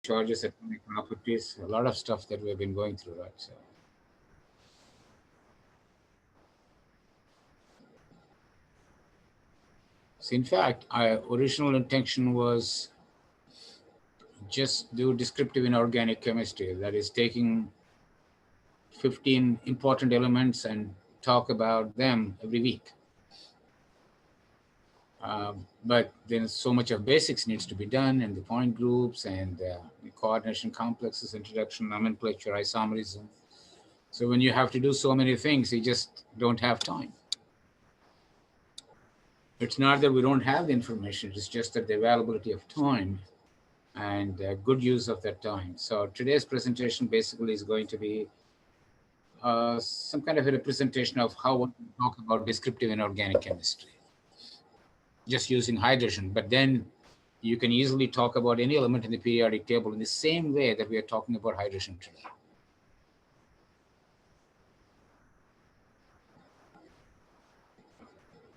charges, atomic properties, a lot of stuff that we've been going through, right? So in fact, our original intention was just do descriptive inorganic chemistry, that is taking 15 important elements and talk about them every week. But then so much of basics needs to be done, and the point groups and the coordination complexes, introduction, nomenclature, isomerism. So when you have to do so many things, you just don't have time. It's not that we don't have the information, it's just that the availability of time and good use of that time. So today's presentation basically is going to be some kind of a representation of how one can talk about descriptive inorganic chemistry, just using hydrogen. But then you can easily talk about any element in the periodic table in the same way that we are talking about hydrogen today.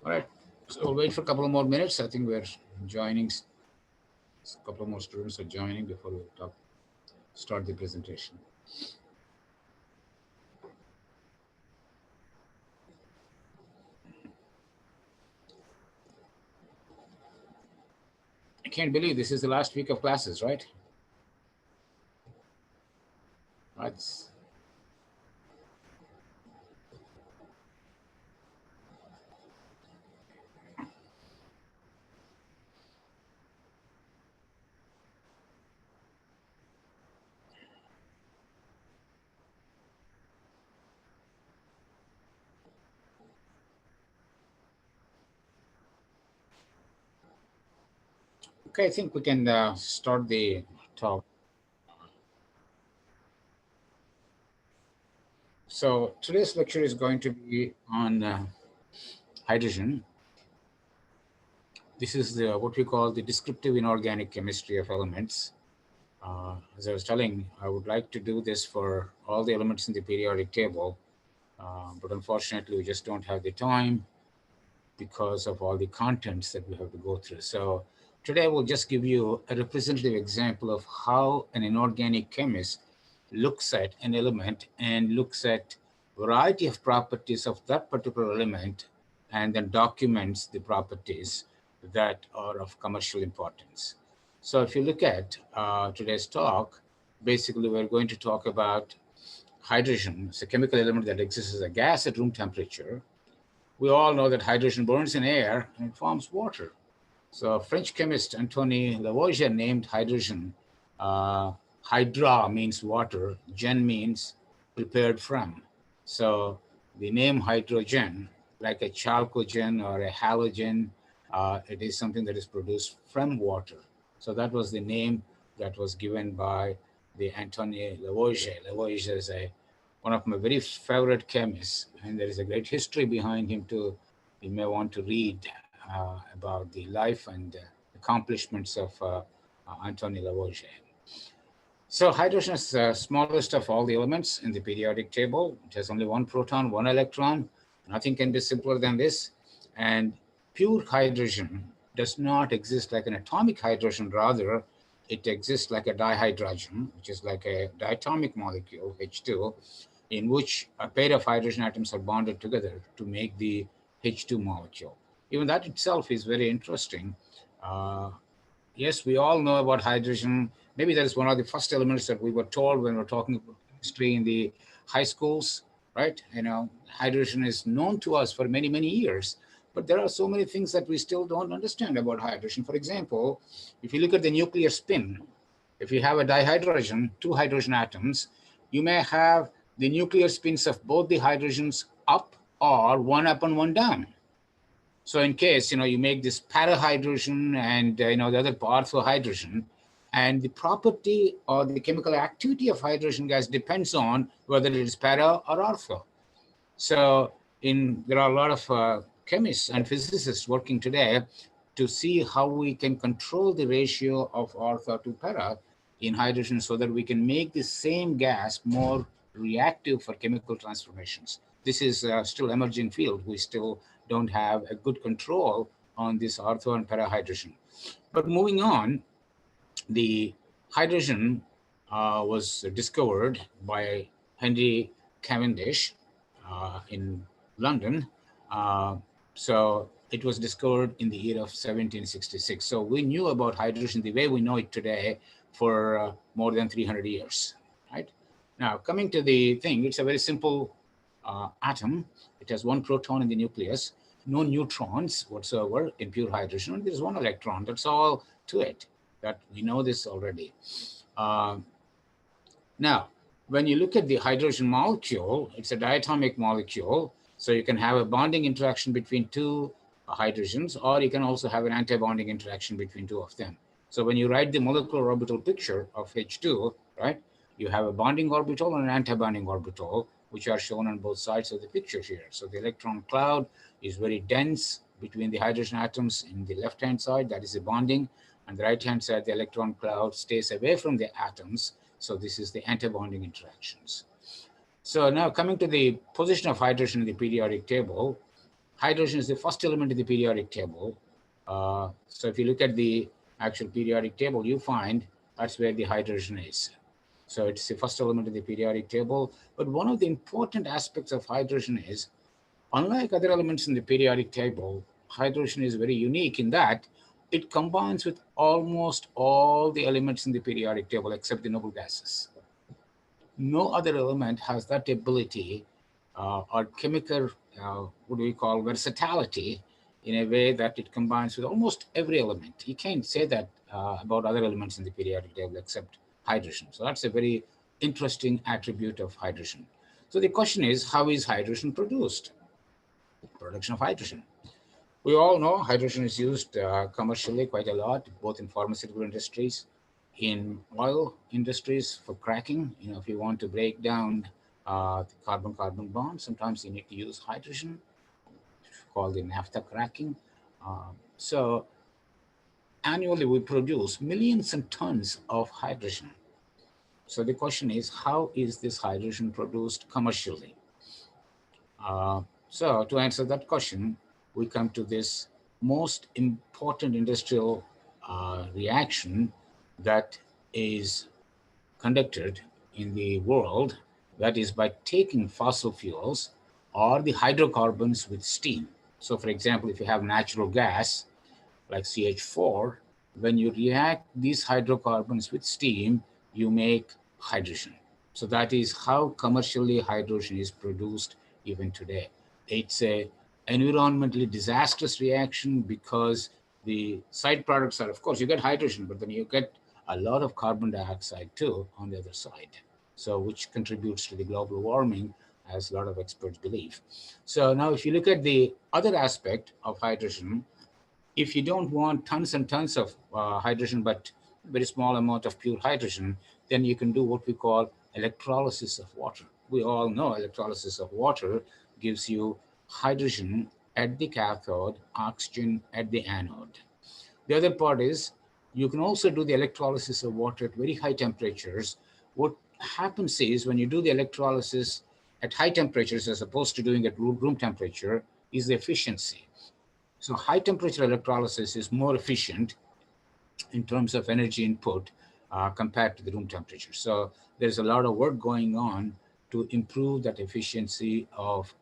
All right, so we'll wait for a couple of more minutes. I think we're joining, a couple of more students are joining before we start the presentation. I can't believe this is the last week of classes, right? That's okay. I think we can start the talk. So today's lecture is going to be on hydrogen. This is what we call the descriptive inorganic chemistry of elements. As I was telling, I would like to do this for all the elements in the periodic table, but unfortunately we just don't have the time because of all the contents that we have to go through. So today I will just give you a representative example of how an inorganic chemist looks at an element and looks at variety of properties of that particular element and then documents the properties that are of commercial importance. So if you look at today's talk, basically we're going to talk about hydrogen. It's a chemical element that exists as a gas at room temperature. We all know that hydrogen burns in air and it forms water. So French chemist Antoine Lavoisier named hydrogen, hydra means water, gen means prepared from. So the name hydrogen, like a chalcogen or a halogen, it is something that is produced from water. So that was the name that was given by the Antoine Lavoisier. Lavoisier is one of my very favorite chemists, and there is a great history behind him too. You may want to read about the life and accomplishments of Antoine Lavoisier. So hydrogen is the smallest of all the elements in the periodic table. It has only one proton, one electron. Nothing can be simpler than this. And pure hydrogen does not exist like an atomic hydrogen. Rather, it exists like a dihydrogen, which is like a diatomic molecule, H2, in which a pair of hydrogen atoms are bonded together to make the H2 molecule. Even that itself is very interesting. Uh, yes, we all know about hydrogen. Maybe that is one of the first elements that we were told when we were talking about chemistry in the high schools, right? Hydrogen is known to us for many, many years, but there are so many things that we still don't understand about hydrogen. For example, if you look at the nuclear spin, if you have a dihydrogen, two hydrogen atoms, you may have the nuclear spins of both the hydrogens up or one up and one down. So in case, you make this parahydrogen and, the other orthohydrogen, and the property or the chemical activity of hydrogen gas depends on whether it is para or ortho. So there are a lot of chemists and physicists working today to see how we can control the ratio of ortho to para in hydrogen so that we can make the same gas more reactive for chemical transformations. This is still emerging field. We still don't have a good control on this ortho and para hydrogen. But moving on, the hydrogen was discovered by Henry Cavendish in London. Uh, so it was discovered in the year of 1766. So we knew about hydrogen the way we know it today for more than 300 years, right? Now, coming to the thing, it's a very simple atom. It has one proton in the nucleus, no neutrons whatsoever in pure hydrogen. There's one electron. That's all to it. That we know this already. Uh, Now, when you look at the hydrogen molecule, it's a diatomic molecule. So you can have a bonding interaction between two hydrogens, or you can also have an anti-bonding interaction between two of them. So when you write the molecular orbital picture of H2, right, you have a bonding orbital and an anti-bonding orbital, which are shown on both sides of the picture here. So the electron cloud is very dense between the hydrogen atoms in the left-hand side, that is the bonding. On the right-hand side, the electron cloud stays away from the atoms. So this is the antibonding interactions. So now coming to the position of hydrogen in the periodic table, hydrogen is the first element in the periodic table. So if you look at the actual periodic table, you find that's where the hydrogen is. So it's the first element in the periodic table. But one of the important aspects of hydrogen is, unlike other elements in the periodic table, hydrogen is very unique in that it combines with almost all the elements in the periodic table except the noble gases. No other element has that ability or chemical, what do we call, versatility in a way that it combines with almost every element. You can't say that about other elements in the periodic table except hydrogen. So that's a very interesting attribute of hydrogen. So the question is, how is hydrogen produced? Production of hydrogen. We all know hydrogen is used commercially quite a lot, both in pharmaceutical industries, in oil industries for cracking. If you want to break down the carbon-carbon bond, sometimes you need to use hydrogen, called the naphtha cracking. So annually we produce millions and tons of hydrogen. So the question is, how is this hydrogen produced commercially? So to answer that question, we come to this most important industrial reaction that is conducted in the world, that is by taking fossil fuels or the hydrocarbons with steam. So for example, if you have natural gas like CH4, when you react these hydrocarbons with steam, you make hydrogen. So that is how commercially hydrogen is produced even today. It's a environmentally disastrous reaction because the side products are, of course, you get hydrogen, but then you get a lot of carbon dioxide too on the other side. So which contributes to the global warming, as a lot of experts believe. So now if you look at the other aspect of hydrogen, if you don't want tons and tons of hydrogen, but very small amount of pure hydrogen, then you can do what we call electrolysis of water. We all know electrolysis of water gives you hydrogen at the cathode, oxygen at the anode. The other part is you can also do the electrolysis of water at very high temperatures. What happens is when you do the electrolysis at high temperatures as opposed to doing it at room temperature is the efficiency. So high temperature electrolysis is more efficient in terms of energy input compared to the room temperature. So there's a lot of work going on to improve that efficiency of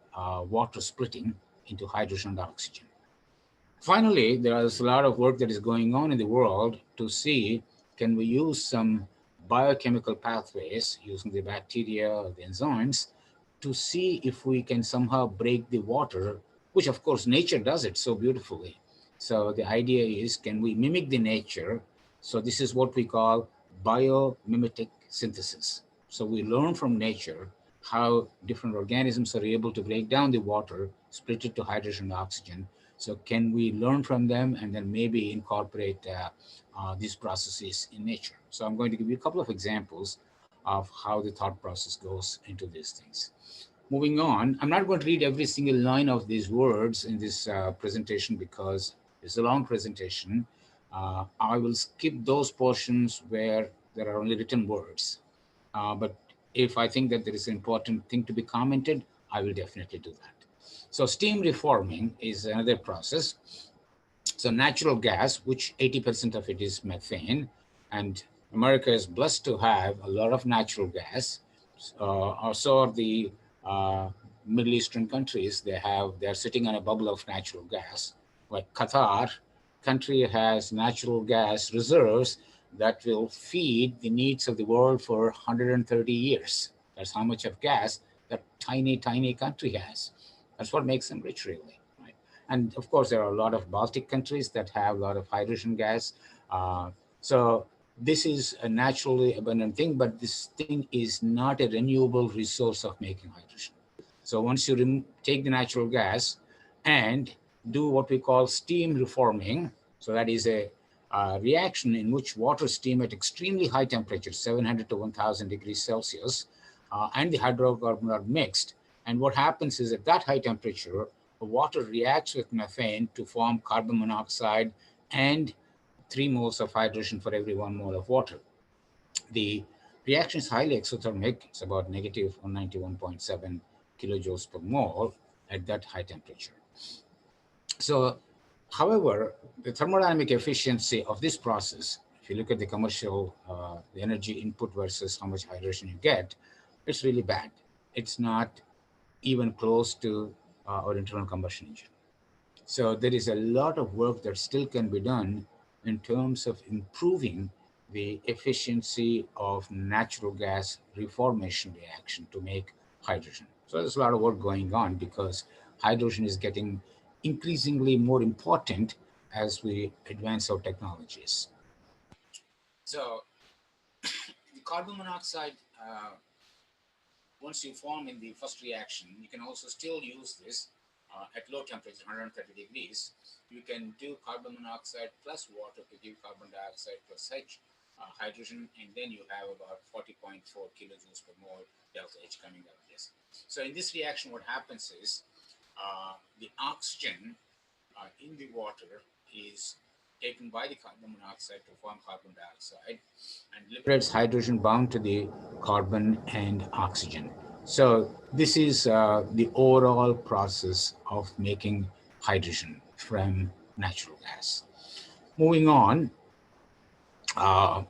water splitting into hydrogen and oxygen. Finally, there is a lot of work that is going on in the world to see, can we use some biochemical pathways using the bacteria or the enzymes to see if we can somehow break the water, which of course nature does it so beautifully. So the idea is, can we mimic the nature? So this is what we call biomimetic synthesis. So we learn from nature how different organisms are able to break down the water, split it to hydrogen and oxygen. So can we learn from them and then maybe incorporate these processes in nature? So I'm going to give you a couple of examples of how the thought process goes into these things. Moving on, I'm not going to read every single line of these words in this presentation because it's a long presentation. I will skip those portions where there are only written words. But if I think that there is an important thing to be commented, I will definitely do that. So steam reforming is another process. So natural gas, which 80% of it is methane, and America is blessed to have a lot of natural gas. So are the uh, Middle Eastern countries. They're sitting on a bubble of natural gas. Like Qatar, country has natural gas reserves that will feed the needs of the world for 130 years. That's how much of gas that tiny country has. That's what makes them rich, really. Right? And of course, there are a lot of Baltic countries that have a lot of hydrogen gas. So this is a naturally abundant thing, but this thing is not a renewable resource of making hydrogen. So once you take the natural gas and do what we call steam reforming, so that is a reaction in which water steam at extremely high temperatures, 700 to 1000 degrees Celsius, and the hydrocarbon are mixed. And what happens is at that high temperature, the water reacts with methane to form carbon monoxide and 3 moles of hydrogen for every 1 mole of water. The reaction is highly exothermic. It's about negative 191.7 kilojoules per mole at that high temperature. So, however, the thermodynamic efficiency of this process, if you look at the commercial, the energy input versus how much hydrogen you get, it's really bad. It's not even close to our internal combustion engine. So there is a lot of work that still can be done in terms of improving the efficiency of natural gas reformation reaction to make hydrogen. So there's a lot of work going on because hydrogen is getting increasingly more important as we advance our technologies. So the carbon monoxide, once you form in the first reaction, you can also still use this at low temperature, 130 degrees. You can do carbon monoxide plus water to give carbon dioxide plus hydrogen, and then you have about 40.4 kilojoules per mole delta H coming out of this. So in this reaction, what happens is the oxygen in the water is taken by the carbon monoxide to form carbon dioxide and liberates hydrogen bound to the carbon and oxygen. So this is the overall process of making hydrogen from natural gas. Moving on, uh,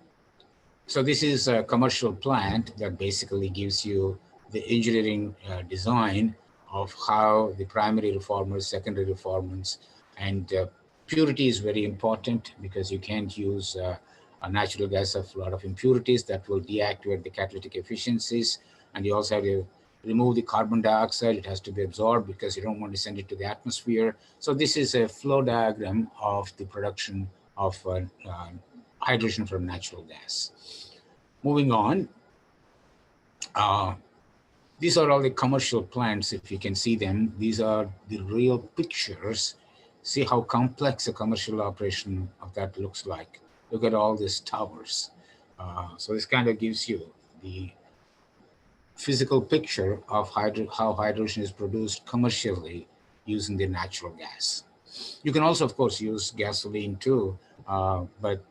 so this is a commercial plant that basically gives you the engineering design of how the primary reformers, secondary reformers, and purity is very important because you can't use a natural gas of a lot of impurities that will deactivate the catalytic efficiencies. And you also have to remove the carbon dioxide. It has to be absorbed because you don't want to send it to the atmosphere. So this is a flow diagram of the production of hydrogen from natural gas. Moving on, uh, these are all the commercial plants. If you can see them, these are the real pictures. See how complex a commercial operation of that looks like. Look at all these towers. So this kind of gives you the physical picture of how hydrogen is produced commercially using the natural gas. You can also, of course, use gasoline too, but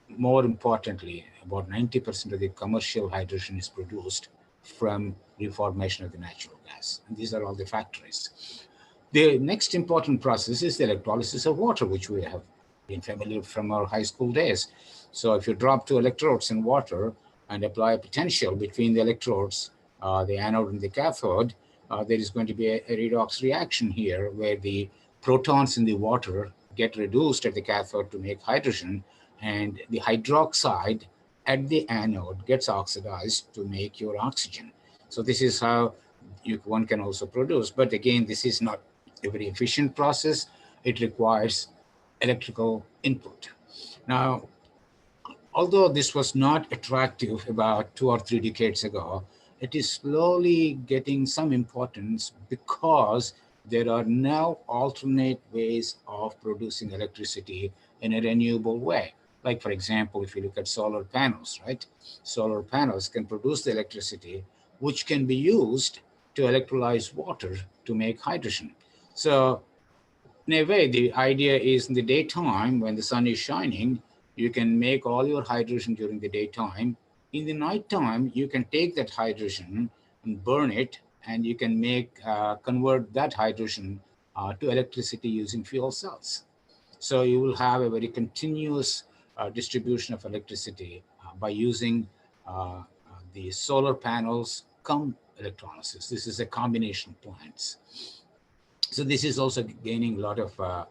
more importantly, about 90% of the commercial hydrogen is produced from reformation of the natural gas. And these are all the factories. The next important process is the electrolysis of water, which we have been familiar from our high school days. So if you drop two electrodes in water and apply a potential between the electrodes, the anode and the cathode, there is going to be a redox reaction here where the protons in the water get reduced at the cathode to make hydrogen, and the hydroxide at the anode gets oxidized to make your oxygen. So this is how one can also produce. But again, this is not a very efficient process. It requires electrical input. Now, although this was not attractive about 2 or 3 decades ago, it is slowly getting some importance because there are now alternate ways of producing electricity in a renewable way. Like, for example, if you look at solar panels, right? Solar panels can produce the electricity, which can be used to electrolyze water to make hydrogen. So in a way, the idea is in the daytime when the sun is shining, you can make all your hydrogen during the daytime. In the nighttime, you can take that hydrogen and burn it, and you can convert that hydrogen to electricity using fuel cells. So you will have a very continuous distribution of electricity by using the solar panels come electrolysis. This is a combination plants. So this is also gaining a lot of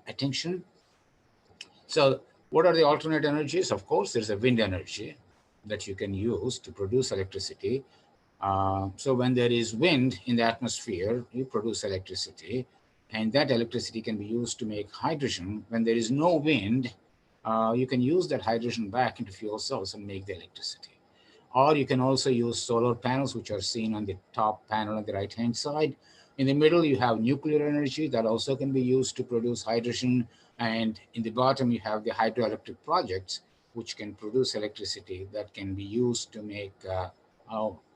attention. So what are the alternate energies? Of course, there's a wind energy that you can use to produce electricity. So when there is wind in the atmosphere, you produce electricity, and that electricity can be used to make hydrogen. When there is no wind, you can use that hydrogen back into fuel cells and make the electricity. Or you can also use solar panels, which are seen on the top panel on the right-hand side. In the middle, you have nuclear energy that also can be used to produce hydrogen. And in the bottom, you have the hydroelectric projects, which can produce electricity that can be used to make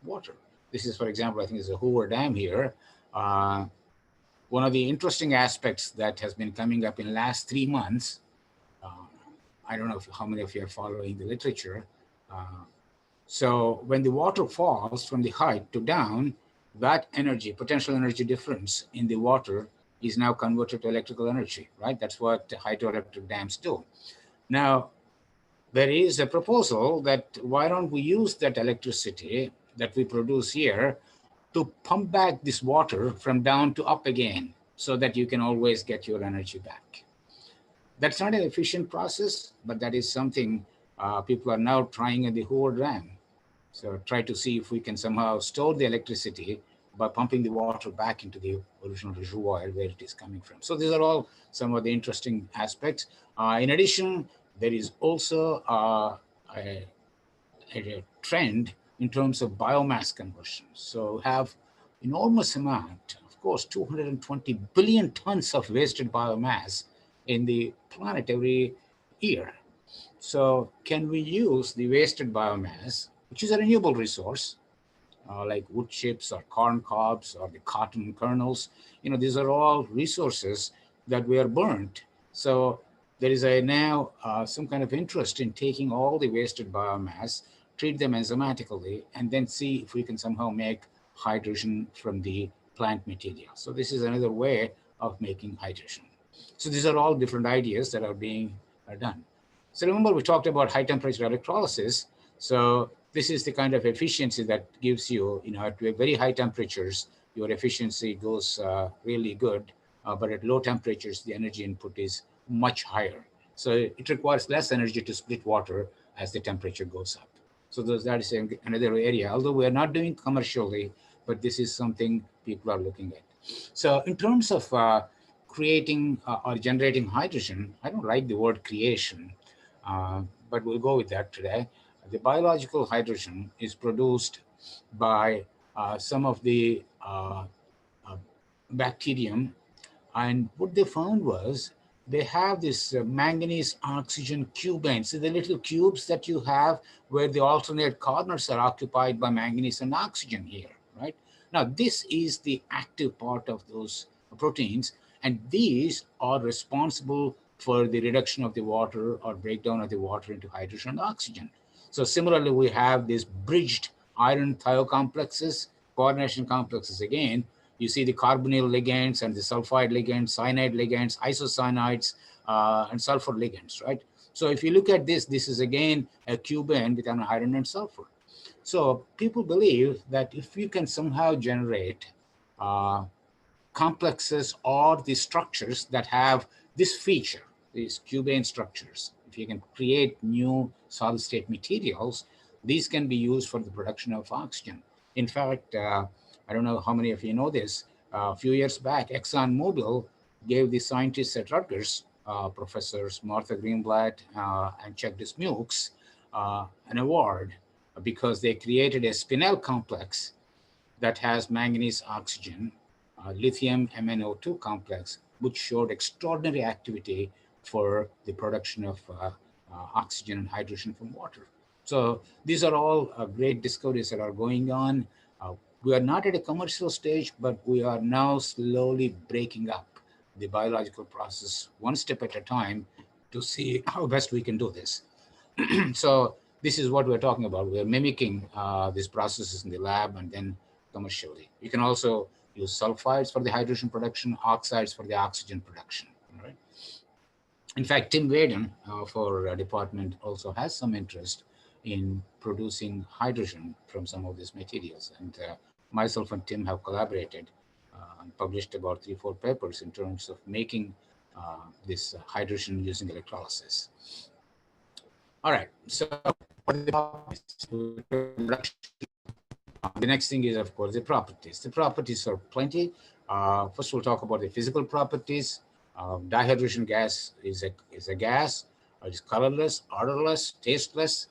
water. This is, for example, I think it's a Hoover Dam here. One of the interesting aspects that has been coming up in the last 3 months, I don't know how many of you are following the literature. So when the water falls from the height to down, that energy, potential energy difference in the water is now converted to electrical energy, right? That's what hydroelectric dams do. Now, there is a proposal that why don't we use that electricity that we produce here to pump back this water from down to up again so that you can always get your energy back. That's not an efficient process, but that is something people are now trying at the Hoover Dam. So try to see if we can somehow store the electricity by pumping the water back into the original reservoir where it is coming from. So these are all some of the interesting aspects. In addition, there is also a trend in terms of biomass conversion. So have enormous amount, of course, 220 billion tons of wasted biomass in the planet every year. So can we use the wasted biomass, which is a renewable resource, like wood chips or corn cobs or the cotton kernels? You know, these are all resources that were burnt. So there is now some kind of interest in taking all the wasted biomass, treat them enzymatically, and then see if we can somehow make hydrogen from the plant material. So this is another way of making hydrogen. So these are all different ideas that are being done. So remember, we talked about high temperature electrolysis. So this is the kind of efficiency that gives you, at very high temperatures, your efficiency goes really good. But at low temperatures, the energy input is much higher. So it requires less energy to split water as the temperature goes up. So that is another area, although we are not doing commercially, but this is something people are looking at. So in terms of creating or generating hydrogen, I don't like the word creation, but we'll go with that today. The biological hydrogen is produced by some of the bacterium. And what they found was they have this manganese oxygen cubanes. So the little cubes that you have where the alternate corners are occupied by manganese and oxygen here, right? Now, this is the active part of those proteins, and these are responsible for the reduction of the water or breakdown of the water into hydrogen and oxygen. So similarly, we have these bridged iron thiocomplexes, coordination complexes again. You see the carbonyl ligands and the sulfide ligands, cyanide ligands, isocyanides, and sulfur ligands, right? So if you look at this, this is again a cubane with an iron and sulfur. So people believe that if you can somehow generate complexes or the structures that have this feature, these cubane structures, if you can create new solid state materials, these can be used for the production of oxygen. In fact, I don't know how many of you know this. A few years back, ExxonMobil gave the scientists at Rutgers, Professors Martha Greenblatt and Chuck Dismukes, an award because they created a spinel complex that has manganese oxygen, lithium MnO2 complex, which showed extraordinary activity for the production of oxygen and hydrogen from water. So these are all great discoveries that are going on. We are not at a commercial stage, but we are now slowly breaking up the biological process one step at a time to see how best we can do this. So this is what we're talking about. We're mimicking these processes in the lab and then commercially. You can also use sulfides for the hydrogen production, oxides for the oxygen production. All right. In fact, Tim Waden for our department also has some interest in producing hydrogen from some of these materials. And myself and Tim have collaborated and published about 3-4 papers in terms of making this hydrogen using electrolysis. All right, so the next thing is, of course, the properties. The properties are plenty. First, we'll talk about the physical properties. Dihydrogen gas is a gas. It's colorless, odorless, tasteless.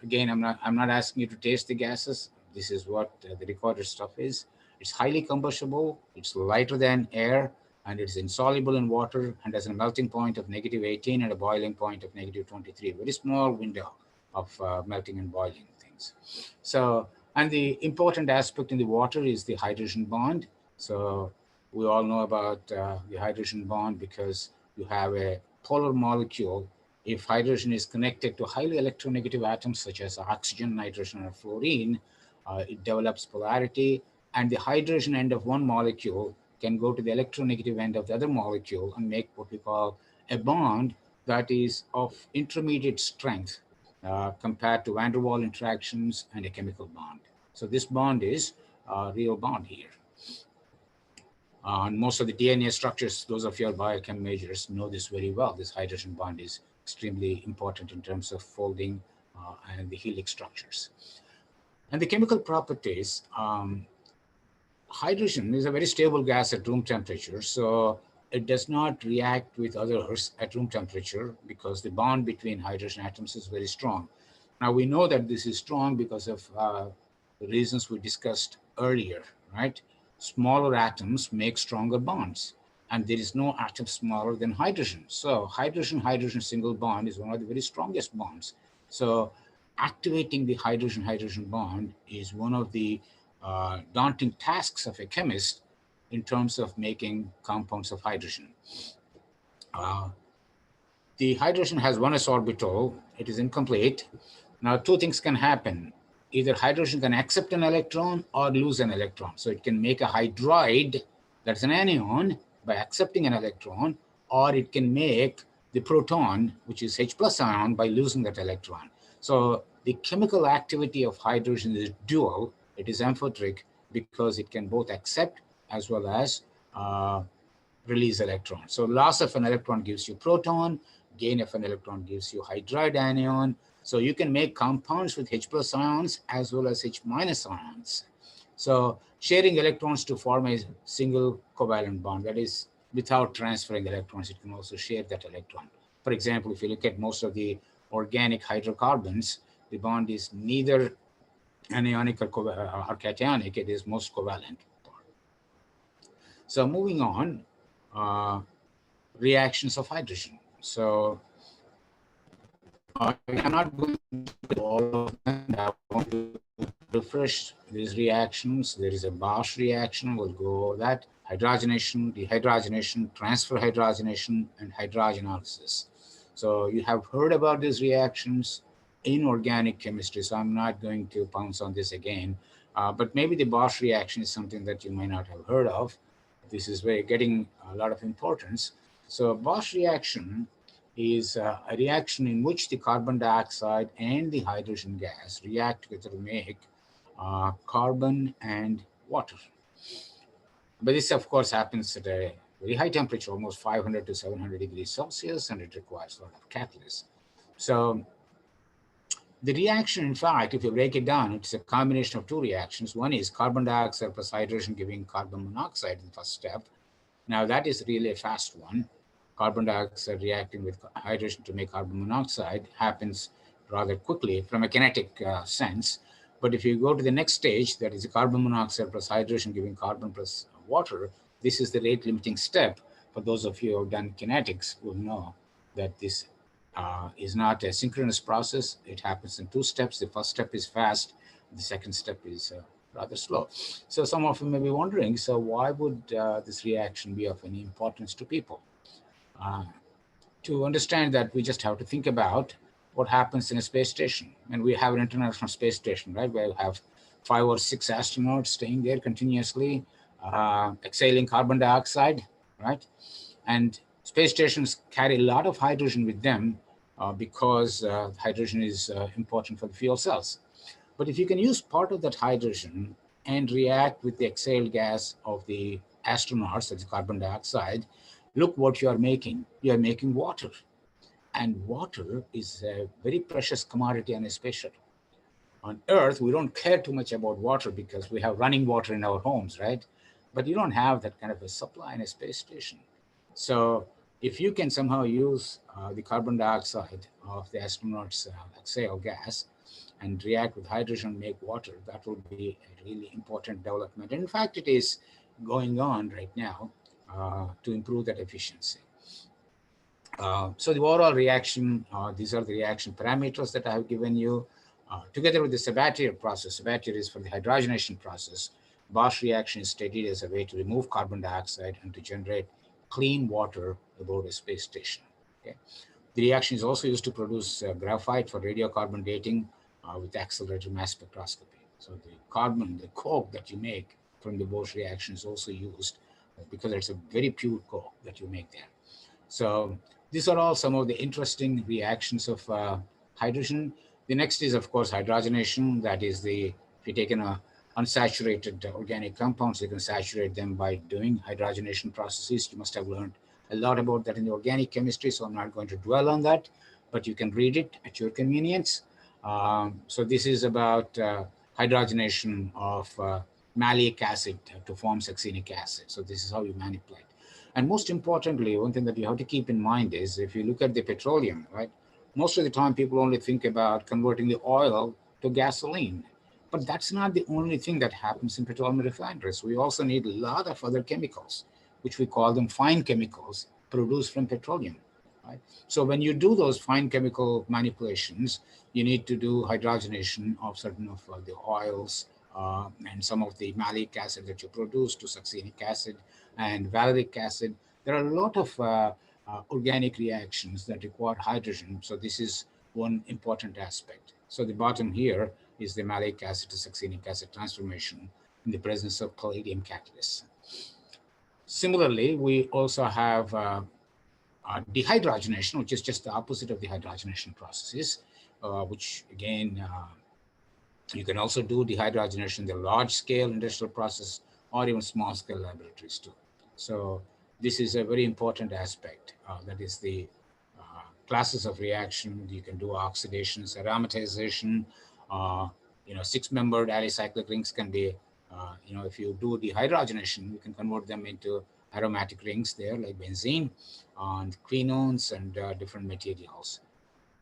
Again, I'm not asking you to taste the gases. This is what the recorded stuff is. It's highly combustible. It's lighter than air, and it's insoluble in water, and has a melting point of -18 and a boiling point of -23. Very small window of melting and boiling things. So, and the important aspect in the water is the hydrogen bond. So we all know about the hydrogen bond because you have a polar molecule. If hydrogen is connected to highly electronegative atoms such as oxygen, nitrogen, or fluorine, it develops polarity, and the hydrogen end of one molecule can go to the electronegative end of the other molecule and make what we call a bond that is of intermediate strength compared to van der Waal interactions and a chemical bond. So this bond is a real bond here. And most of the DNA structures, those of your biochem majors know this very well. This hydrogen bond is extremely important in terms of folding and the helix structures. And the chemical properties, hydrogen is a very stable gas at room temperature. So it does not react with others at room temperature because the bond between hydrogen atoms is very strong. Now we know that this is strong because of the reasons we discussed earlier, right? Smaller atoms make stronger bonds, and there is no atom smaller than hydrogen. So hydrogen-hydrogen single bond is one of the very strongest bonds. So activating the hydrogen-hydrogen bond is one of the daunting tasks of a chemist in terms of making compounds of hydrogen. The hydrogen has one s orbital. It is incomplete. Now, two things can happen. Either hydrogen can accept an electron or lose an electron. So it can make a hydride, that's an anion, by accepting an electron, or it can make the proton, which is H+ ion, by losing that electron. So the chemical activity of hydrogen is dual. It is amphoteric because it can both accept as well as release electrons. So loss of an electron gives you proton, gain of an electron gives you hydride anion. So you can make compounds with H+ ions as well as H- ions. So sharing electrons to form a single covalent bond, that is without transferring electrons, it can also share that electron. For example, if you look at most of the organic hydrocarbons, the bond is neither anionic or cationic, it is most covalent. So moving on, reactions of hydrogen. So I'm not going to all of them. I want to refresh these reactions. There is a Bosch reaction, we'll go over that. Hydrogenation, dehydrogenation, transfer hydrogenation, and hydrogenolysis. So you have heard about these reactions in organic chemistry, so I'm not going to pounce on this again. But maybe the Bosch reaction is something that you might not have heard of. This is getting a lot of importance. So Bosch reaction is a reaction in which the carbon dioxide and the hydrogen gas react together to make carbon and water. But this, of course, happens at a very high temperature, almost 500 to 700 degrees Celsius, and it requires a lot of catalyst. So the reaction, in fact, if you break it down, it's a combination of two reactions. One is carbon dioxide plus hydrogen giving carbon monoxide in the first step. Now, that is really a fast one. Carbon dioxide reacting with hydrogen to make carbon monoxide happens rather quickly from a kinetic sense. But if you go to the next stage, that is carbon monoxide plus hydrogen giving carbon plus water, this is the rate limiting step. For those of you who have done kinetics will know that this is not a synchronous process. It happens in two steps. The first step is fast. The second step is rather slow. So some of you may be wondering, so why would this reaction be of any importance to people? To understand that, we just have to think about what happens in a space station. And we have an International Space Station, right? Where we have 5 or 6 astronauts staying there continuously, exhaling carbon dioxide, right? And space stations carry a lot of hydrogen with them because hydrogen is important for the fuel cells. But if you can use part of that hydrogen and react with the exhaled gas of the astronauts, that's carbon dioxide, look what you are making. You are making water. And water is a very precious commodity on a space shuttle. On Earth, we don't care too much about water because we have running water in our homes, right? But you don't have that kind of a supply in a space station. So if you can somehow use the carbon dioxide of the astronauts' exhale gas and react with hydrogen, make water, that will be a really important development. And in fact, it is going on right now to improve that efficiency. So the overall reaction, these are the reaction parameters that I have given you. Together with the Sabatier process, Sabatier is for the hydrogenation process. Bosch reaction is studied as a way to remove carbon dioxide and to generate clean water aboard a space station. Okay. The reaction is also used to produce graphite for radiocarbon dating with accelerated mass spectroscopy. So the carbon, the coke that you make from the Bosch reaction is also used because it's a very pure coke that you make there. So these are all some of the interesting reactions of hydrogen. The next is, of course, hydrogenation. That is if you take an unsaturated organic compounds, you can saturate them by doing hydrogenation processes. You must have learned a lot about that in the organic chemistry, so I'm not going to dwell on that, but you can read it at your convenience. So this is about hydrogenation of malic acid to form succinic acid. So this is how you manipulate. And most importantly, one thing that you have to keep in mind is if you look at the petroleum, right? Most of the time people only think about converting the oil to gasoline. But that's not the only thing that happens in petroleum refineries. We also need a lot of other chemicals, which we call them fine chemicals produced from petroleum. Right? So when you do those fine chemical manipulations, you need to do hydrogenation of certain of the oils and some of the malic acid that you produce to succinic acid and valeric acid. There are a lot of organic reactions that require hydrogen. So this is one important aspect. So the bottom here is the malic acid to succinic acid transformation in the presence of palladium catalysts. Similarly, we also have dehydrogenation, which is just the opposite of the hydrogenation processes, which again, you can also do dehydrogenation in the large scale industrial process or even small scale laboratories too. So this is a very important aspect. That is the classes of reaction. You can do oxidations, aromatization. Six-membered alicyclic rings can be, if you do dehydrogenation, you can convert them into aromatic rings there, like benzene, and quinones, and different materials.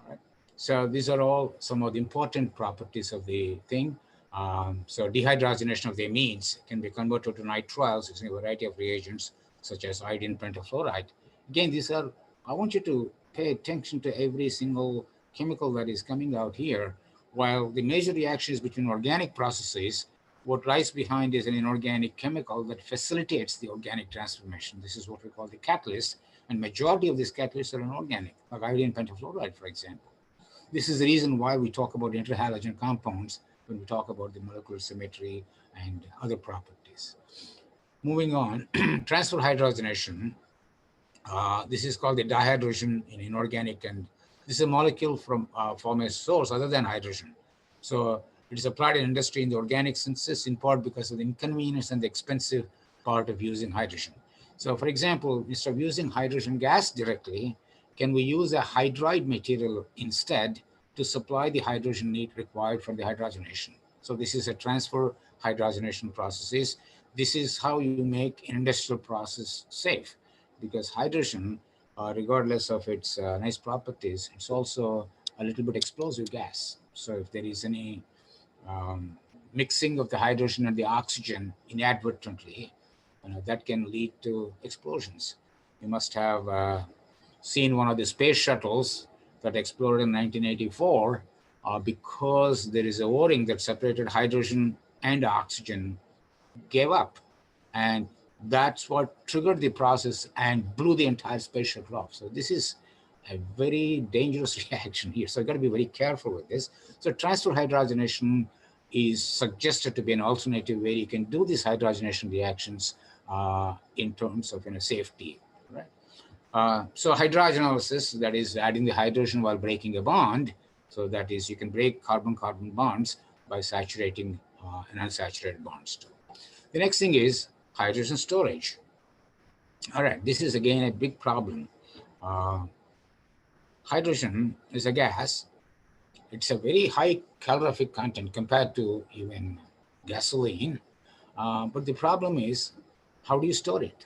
All right. So these are all some of the important properties of the thing. So dehydrogenation of the amines can be converted to nitriles using a variety of reagents, such as iodine pentafluoride. Again, I want you to pay attention to every single chemical that is coming out here. While the major reactions between organic processes, what lies behind is an inorganic chemical that facilitates the organic transformation. This is what we call the catalyst, and majority of these catalysts are inorganic, like iodine pentafluoride, for example. This is the reason why we talk about interhalogen compounds when we talk about the molecular symmetry and other properties. Moving on, transfer hydrogenation. This is called the dihydrogen in inorganic, and this is a molecule from a source other than hydrogen. So it is applied in industry in the organic synthesis, in part because of the inconvenience and the expensive part of using hydrogen. So for example, instead of using hydrogen gas directly, can we use a hydride material instead to supply the hydrogen need required for the hydrogenation? So this is a transfer hydrogenation processes. This is how you make an industrial process safe, because hydrogen, regardless of its nice properties, it's also a little bit explosive gas. So if there is any mixing of the hydrogen and the oxygen inadvertently, that can lead to explosions. You must have seen one of the space shuttles that exploded in 1984 because there is a O-ring that separated hydrogen and oxygen gave up. And that's what triggered the process and blew the entire space shuttle off. So this is a very dangerous reaction here. So you got to be very careful with this. So transfer hydrogenation is suggested to be an alternative where you can do these hydrogenation reactions in terms of safety, right? So hydrogenalysis, that is adding the hydrogen while breaking a bond. So that is, you can break carbon-carbon bonds by saturating an unsaturated bonds too. The next thing is hydrogen storage. All right, this is again a big problem. Uh, Hydrogen is a gas. It's a very high calorific content compared to even gasoline. But the problem is, how do you store it?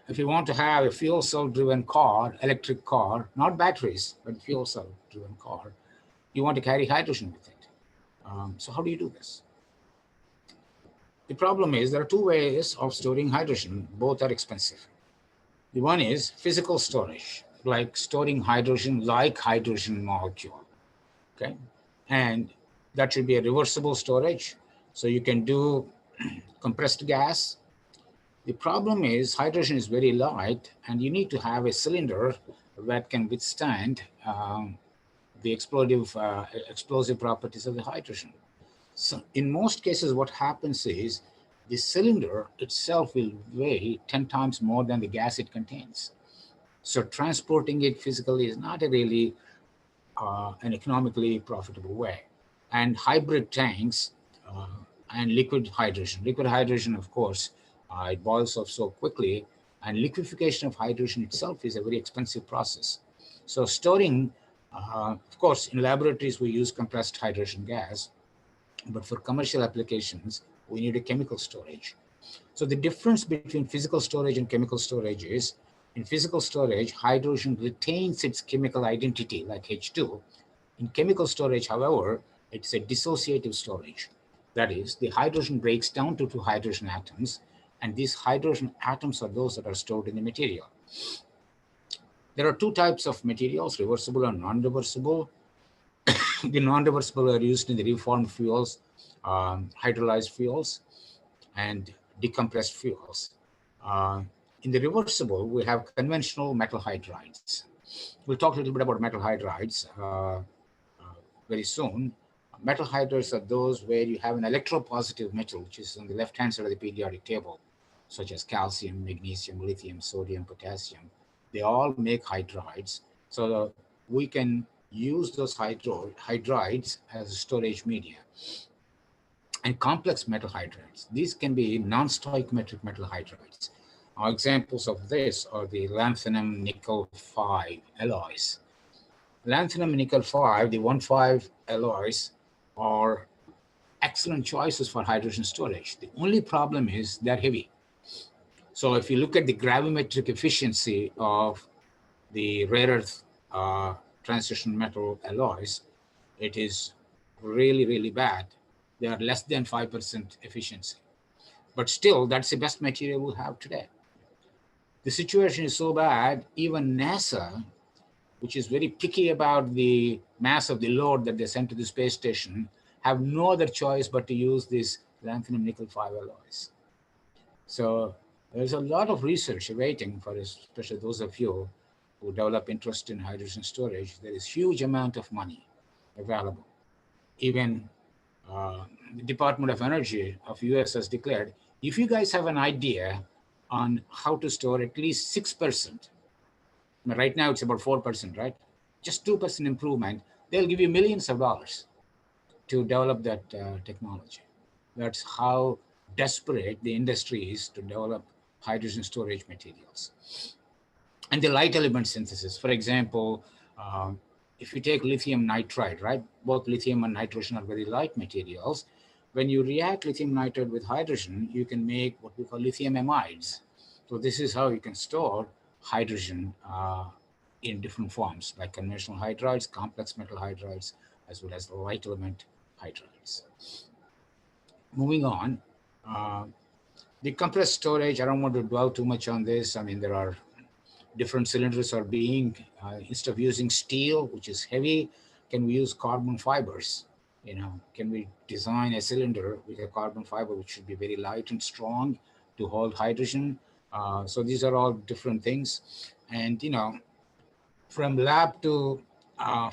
If you want to have a fuel cell driven car, electric car, not batteries, but fuel cell driven car, you want to carry hydrogen with it. So how do you do this? The problem is there are two ways of storing hydrogen. Both are expensive. The one is physical storage, like storing hydrogen like hydrogen molecule, okay? And that should be a reversible storage. So you can do compressed gas. The problem is hydrogen is very light and you need to have a cylinder that can withstand the explosive properties of the hydrogen. So in most cases, what happens is the cylinder itself will weigh 10 times more than the gas it contains. So transporting it physically is not a really an economically profitable way. And hybrid tanks and liquid hydrogen, of course, it boils off so quickly, and liquefaction of hydrogen itself is a very expensive process. So storing, of course, in laboratories, we use compressed hydrogen gas, but for commercial applications, we need a chemical storage. So the difference between physical storage and chemical storage is, in physical storage, hydrogen retains its chemical identity like H2. In chemical storage, however, it's a dissociative storage. That is, the hydrogen breaks down to two hydrogen atoms, and these hydrogen atoms are those that are stored in the material. There are two types of materials, reversible and non-reversible. The non-reversible are used in the reformed fuels, hydrolyzed fuels, and decompressed fuels. In the reversible, we have conventional metal hydrides. We'll talk a little bit about metal hydrides very soon. Metal hydrides are those where you have an electropositive metal, which is on the left-hand side of the periodic table, such as calcium, magnesium, lithium, sodium, potassium. They all make hydrides. So we can use those hydrides as a storage media. And complex metal hydrides. These can be non-stoichiometric metal hydrides. Examples of this are the lanthanum nickel 5 alloys. Lanthanum nickel 5, the 1,5 alloys, are excellent choices for hydrogen storage. The only problem is they're heavy. So if you look at the gravimetric efficiency of the rare earth transition metal alloys, it is really, really bad. They are less than 5% efficiency. But still, that's the best material we have today. The situation is so bad, even NASA, which is very picky about the mass of the load that they send to the space station, have no other choice but to use these lanthanum nickel 5 alloys. So there's a lot of research waiting for, especially those of you who develop interest in hydrogen storage. There is huge amount of money available. Even the Department of Energy of US has declared, if you guys have an idea on how to store at least 6%, right now it's about 4%, right? Just 2% improvement, they'll give you millions of dollars to develop that technology. That's how desperate the industry is to develop hydrogen storage materials. And the light element synthesis, for example, if you take lithium nitride, right? Both lithium and nitrogen are very light materials. When you react lithium nitride with hydrogen, you can make what we call lithium amides. So this is how you can store hydrogen in different forms, like conventional hydrides, complex metal hydrides, as well as the light element hydrides. Moving on, the compressed storage, I don't want to dwell too much on this. I mean, there are different cylinders are being, instead of using steel, which is heavy, can we use carbon fibers? You know, can we design a cylinder with a carbon fiber, which should be very light and strong to hold hydrogen? So these are all different things. And, you know, from lab to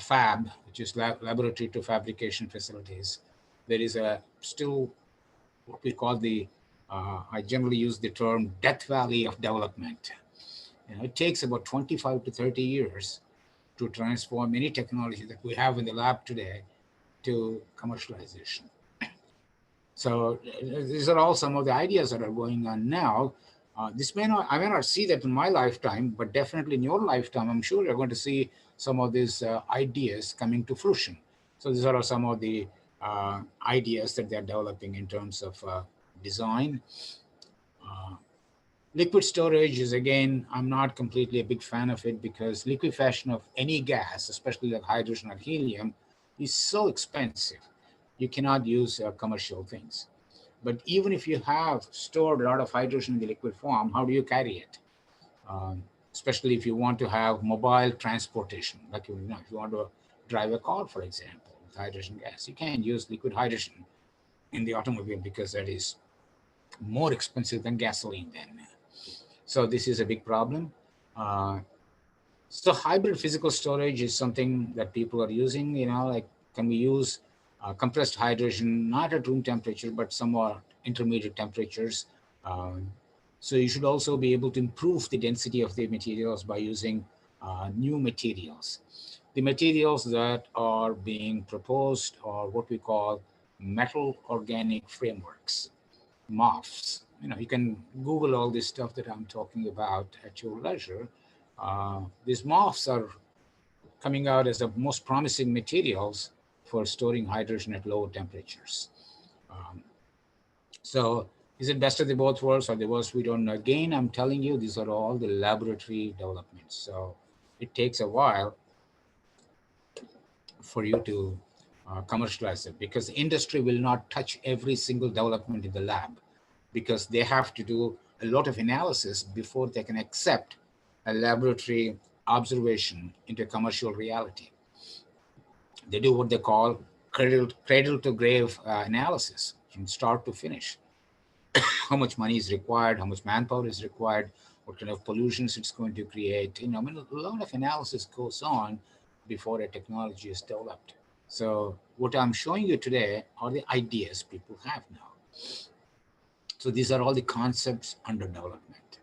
fab, which is laboratory to fabrication facilities, there is a still what we call the, I generally use the term death valley of development. It takes about 25 to 30 years to transform any technology that we have in the lab today to commercialization. So these are all some of the ideas that are going on now. I may not see that in my lifetime, but definitely in your lifetime, I'm sure you're going to see some of these ideas coming to fruition. So these are some of the ideas that they're developing in terms of design. Uh, Liquid storage is, again, I'm not completely a big fan of it because liquefaction of any gas, especially like hydrogen or helium, is so expensive. You cannot use commercial things. But even if you have stored a lot of hydrogen in the liquid form, how do you carry it? Um, Especially if you want to have mobile transportation, like if you want to drive a car, for example, with hydrogen gas, you can't use liquid hydrogen in the automobile because that is more expensive than gasoline then. So this is a big problem. Uh, so hybrid physical storage is something that people are using, like can we use compressed hydrogen, not at room temperature, but somewhat intermediate temperatures. Um, so you should also be able to improve the density of the materials by using new materials. The materials that are being proposed are what we call metal organic frameworks, MOFs. You can Google all this stuff that I'm talking about at your leisure. These MOFs are coming out as the most promising materials for storing hydrogen at low temperatures. Um, so is it best of the both worlds or the worst? We don't know. Again, I'm telling you, these are all the laboratory developments. So it takes a while for you to commercialize it because the industry will not touch every single development in the lab because they have to do a lot of analysis before they can accept a laboratory observation into commercial reality. They do what they call cradle to grave analysis from start to finish. How much money is required, how much manpower is required, what kind of pollutions it's going to create. A lot of analysis goes on before a technology is developed. So what I'm showing you today are the ideas people have now. So these are all the concepts under development.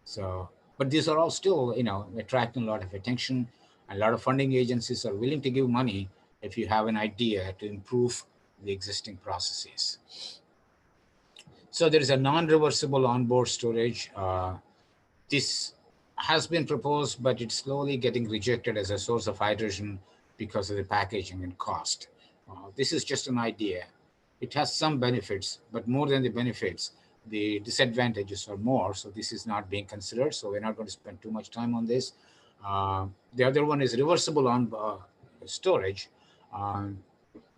So, but these are all still, attracting a lot of attention. A lot of funding agencies are willing to give money if you have an idea to improve the existing processes. So there is a non-reversible onboard storage. This has been proposed, but it's slowly getting rejected as a source of hydrogen because of the packaging and cost. This is just an idea. It has some benefits, but more than the benefits, the disadvantages are more. So this is not being considered. So we're not going to spend too much time on this. The other one is reversible on storage. Um,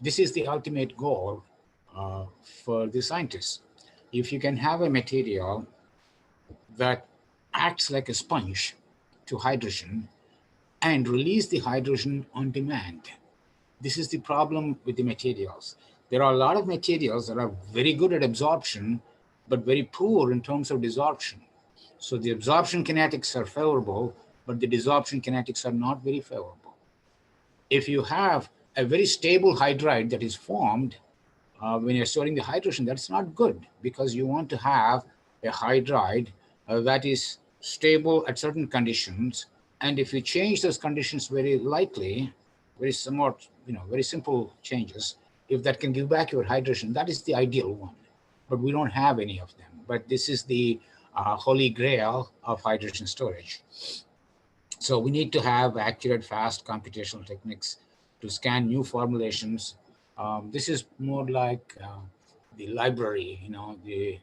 this is the ultimate goal for the scientists. If you can have a material that acts like a sponge to hydrogen and release the hydrogen on demand. This is the problem with the materials. There are a lot of materials that are very good at absorption, but very poor in terms of desorption. So the absorption kinetics are favorable, but the desorption kinetics are not very favorable. If you have a very stable hydride that is formed when you're storing the hydrogen, that's not good because you want to have a hydride that is stable at certain conditions. And if you change those conditions very lightly, very somewhat, very simple changes, if that can give back your hydrogen, that is the ideal one. But we don't have any of them. But this is the holy grail of hydrogen storage. So we need to have accurate, fast computational techniques to scan new formulations. This is more like the library, the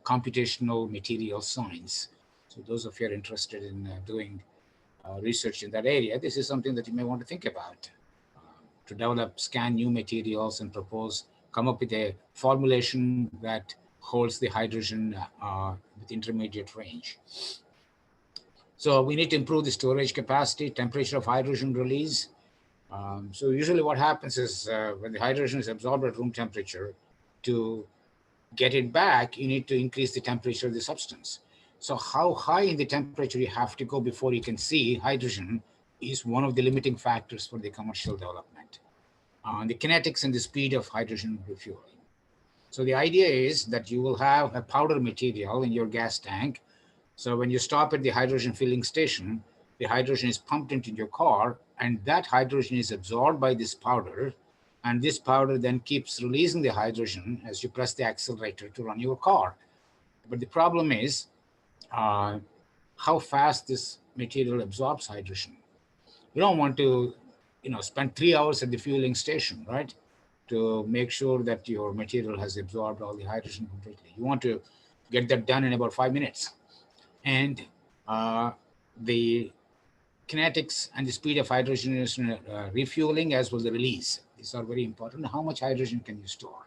computational material science. So those of you are interested in doing research in that area, this is something that you may want to think about to develop, scan new materials and come up with a formulation that holds the hydrogen with intermediate range. So we need to improve the storage capacity, temperature of hydrogen release. So usually what happens is when the hydrogen is absorbed at room temperature, to get it back, you need to increase the temperature of the substance. So how high in the temperature you have to go before you can see hydrogen is one of the limiting factors for the commercial development. The kinetics and the speed of hydrogen refueling. So the idea is that you will have a powder material in your gas tank So when you stop at the hydrogen filling station, the hydrogen is pumped into your car, and that hydrogen is absorbed by this powder, and this powder then keeps releasing the hydrogen as you press the accelerator to run your car. But the problem is uh, how fast this material absorbs hydrogen. You don't want to, spend 3 hours at the fueling station, right? To make sure that your material has absorbed all the hydrogen completely. You want to get that done in about 5 minutes. And uh, the kinetics and the speed of hydrogen refueling as well as the release. These are very important. How much hydrogen can you store?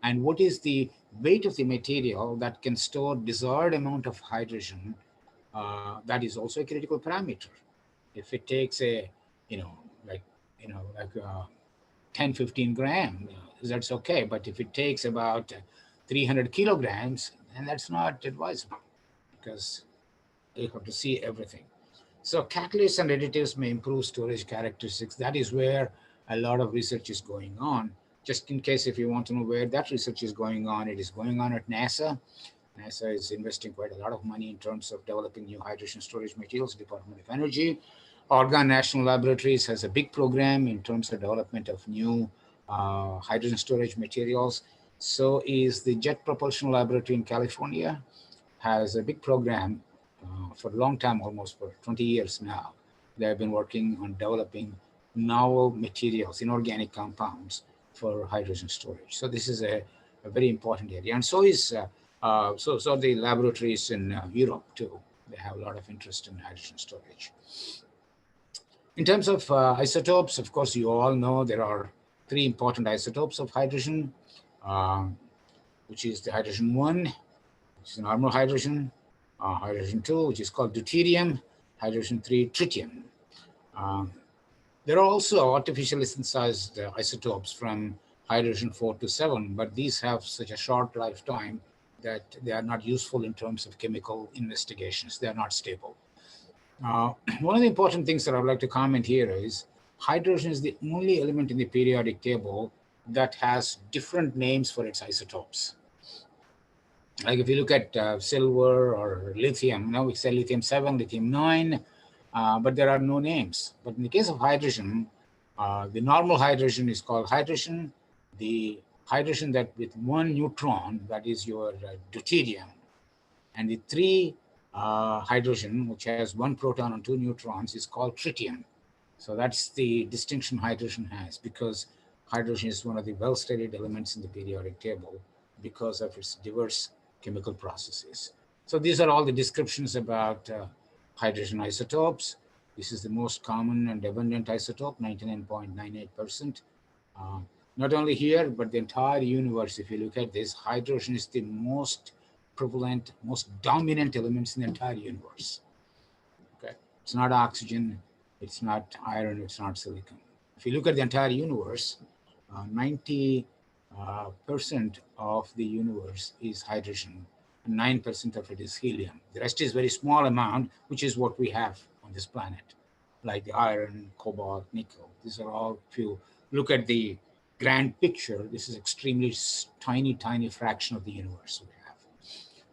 And what is the weight of the material that can store desired amount of hydrogen? That is also a critical parameter. If it takes you know, like, like 10, 15 grams, that's okay. But if it takes about 300 kilograms, then that's not advisable because you have to see everything. So catalysts and additives may improve storage characteristics. That is where a lot of research is going on. Just in case if you want to know where that research is going on, it is going on at NASA. NASA is investing quite a lot of money in terms of developing new hydrogen storage materials. Department of Energy, Oregon National Laboratories has a big program in terms of development of new hydrogen storage materials. So is the Jet Propulsion Laboratory in California has a big program for a long time, almost for 20 years now. They have been working on developing novel materials, inorganic compounds for hydrogen storage. So this is a very important area. And so is so the laboratories in Europe too. They have a lot of interest in hydrogen storage. In terms of isotopes, of course, you all know there are three important isotopes of hydrogen, uh, which is the hydrogen 1, which is normal hydrogen, hydrogen 2, which is called deuterium, hydrogen 3, tritium. Um, there are also artificially synthesized isotopes from hydrogen 4 to 7, but these have such a short lifetime that they are not useful in terms of chemical investigations. They are not stable. Uh, one of the important things that I would like to comment here is hydrogen is the only element in the periodic table that has different names for its isotopes. Like if you look at silver or lithium, we say lithium 7, lithium 9, but there are no names. But in the case of hydrogen, the normal hydrogen is called hydrogen. The hydrogen that with one neutron, that is your deuterium, and the three hydrogen, which has one proton and two neutrons, is called tritium. So that's the distinction hydrogen has, because hydrogen is one of the well-studied elements in the periodic table because of its diverse chemical processes. So these are all the descriptions about hydrogen isotopes. This is the most common and abundant isotope, 99.98%. Uh, Not only here, but the entire universe, if you look at this, hydrogen is the most prevalent, most dominant elements in the entire universe. Okay, it's not oxygen, it's not iron, it's not silicon. If you look at the entire universe, 90% of the universe is hydrogen, and 9% of it is helium. The rest is very small amount, which is what we have on this planet, like the iron, cobalt, nickel. These are all, if you look at the grand picture, this is extremely tiny, tiny fraction of the universe we have.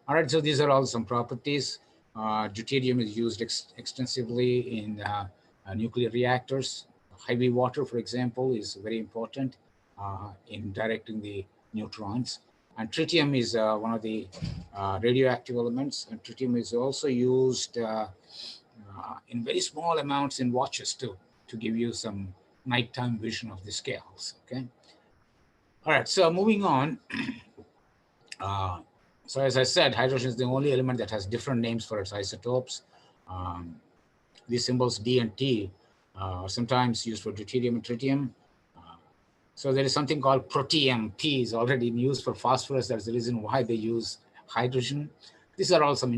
All right, so these are all some properties. Deuterium is used extensively in nuclear reactors. Heavy water, for example, is very important in directing the neutrons. And tritium is one of the radioactive elements. And tritium is also used in very small amounts in watches too, to give you some nighttime vision of the scales. Okay. All right. So moving on. Uh, so as I said, hydrogen is the only element that has different names for its isotopes. Um, these symbols D and T are sometimes used for deuterium and tritium. So there is something called protium. P is already in use for phosphorus. That's the reason why they use hydrogen. These are all some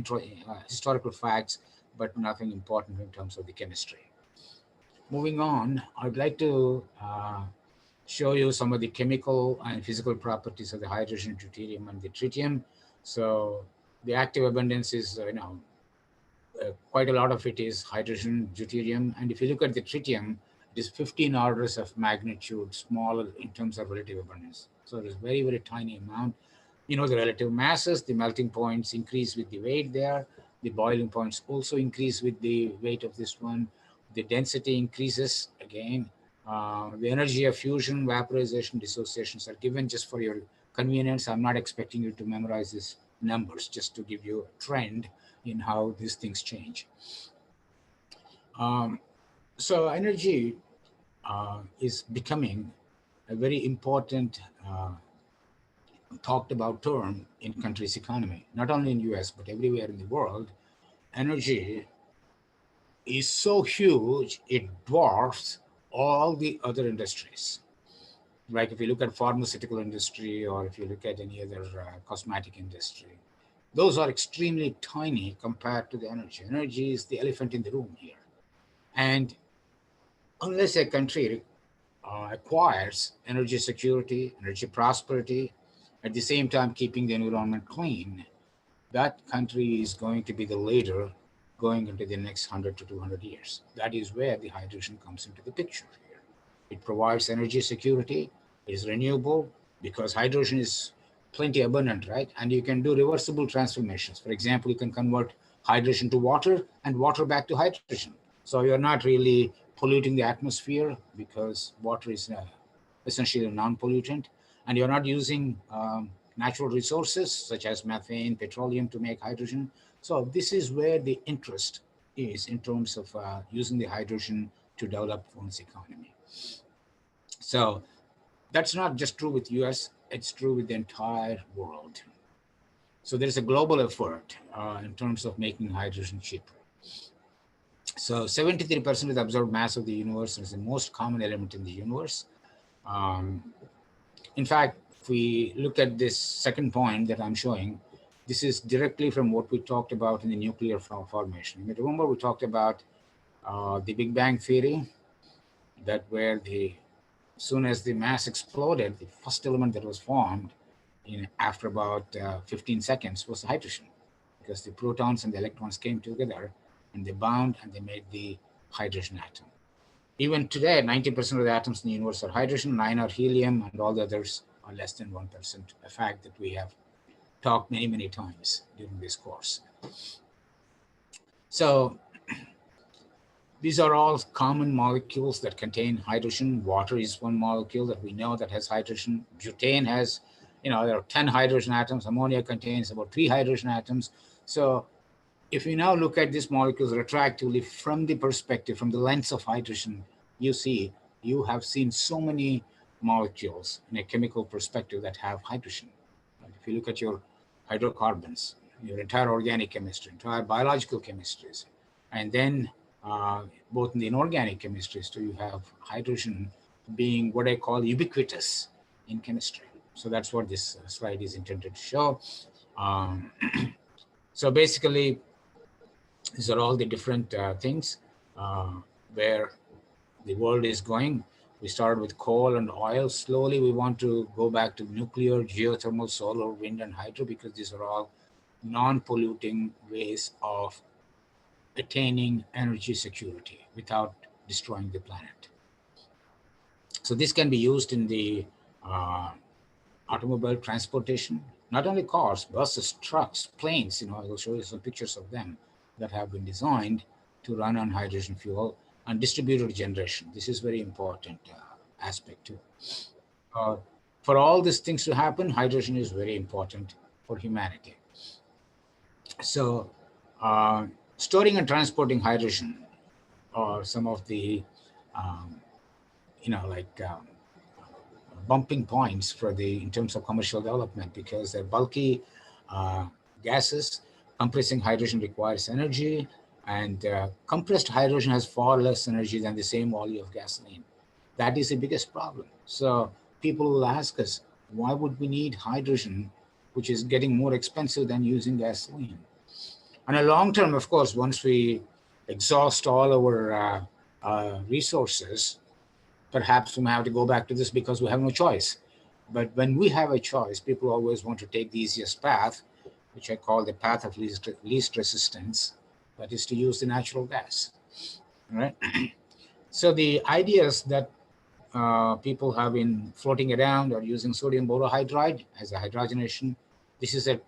historical facts, but nothing important in terms of the chemistry. Moving on, I'd like to show you some of the chemical and physical properties of the hydrogen, deuterium, and the tritium. So the active abundance is, quite a lot of it is hydrogen, deuterium. And if you look at the tritium, it is 15 orders of magnitude smaller in terms of relative abundance. So it is very, very tiny amount. The relative masses, the melting points increase with the weight there. The boiling points also increase with the weight of this one. The density increases again. The energy of fusion, vaporization, dissociations are given just for your convenience. I'm not expecting you to memorize these numbers, just to give you a trend in how these things change. So energy is becoming a very important talked about term in country's economy, not only in US, but everywhere in the world. Energy is so huge, it dwarfs all the other industries. Like if you look at pharmaceutical industry or if you look at any other cosmetic industry, those are extremely tiny compared to the energy. Energy is the elephant in the room here. And unless a country acquires energy security, energy prosperity, at the same time keeping the environment clean, that country is going to be the leader going into the next 100 to 200 years. That is where the hydrogen comes into the picture here. It provides energy security, it is renewable because hydrogen is plenty abundant, right? And you can do reversible transformations. For example, you can convert hydrogen to water and water back to hydrogen. So you're not really polluting the atmosphere because water is essentially a non-pollutant, and you're not using natural resources such as methane, petroleum to make hydrogen. So this is where the interest is in terms of using the hydrogen to develop one's economy. So that's not just true with US, it's true with the entire world. So there's a global effort in terms of making hydrogen cheaper. So 73% of the observed mass of the universe is the most common element in the universe. Um, in fact, if we look at this second point that I'm showing, this is directly from what we talked about in the nuclear formation. You remember we talked about the Big Bang theory, that where the soon as the mass exploded, the first element that was formed after about 15 seconds was hydrogen, because the protons and the electrons came together and they bound and they made the hydrogen atom. Even today, 90% of the atoms in the universe are hydrogen, 9 are helium, and all the others are less than 1%, a fact that we have talked many, many times during this course. So these are all common molecules that contain hydrogen. Water is one molecule that we know that has hydrogen. Butane has, there are 10 hydrogen atoms. Ammonia contains about 3 hydrogen atoms. So if we now look at these molecules retroactively from the perspective, from the lens of hydrogen, you see, you have seen so many molecules in a chemical perspective that have hydrogen. If you look at your hydrocarbons, your entire organic chemistry, entire biological chemistries, and then both in the inorganic chemistries too, you have hydrogen being what I call ubiquitous in chemistry. So that's what this slide is intended to show. So basically, these are all the different things where the world is going. We started with coal and oil. Slowly, we want to go back to nuclear, geothermal, solar, wind, and hydro, because these are all non-polluting ways of attaining energy security without destroying the planet. So this can be used in the automobile transportation, not only cars, buses, trucks, planes. I will show you some pictures of them that have been designed to run on hydrogen fuel, and distributed generation. This is very important aspect too. For all these things to happen, hydrogen is very important for humanity. So storing and transporting hydrogen are some of the, bumping points for in terms of commercial development, because they're bulky gases. Compressing hydrogen requires energy, and compressed hydrogen has far less energy than the same volume of gasoline. That is the biggest problem. So people will ask us, why would we need hydrogen, which is getting more expensive than using gasoline? On a long term, of course, once we exhaust all our resources, perhaps we may have to go back to this because we have no choice. But when we have a choice, people always want to take the easiest path, which I call the path of least resistance, that is to use the natural gas. All right. So the ideas that people have been floating around are using sodium borohydride as a hydrogenation. This is a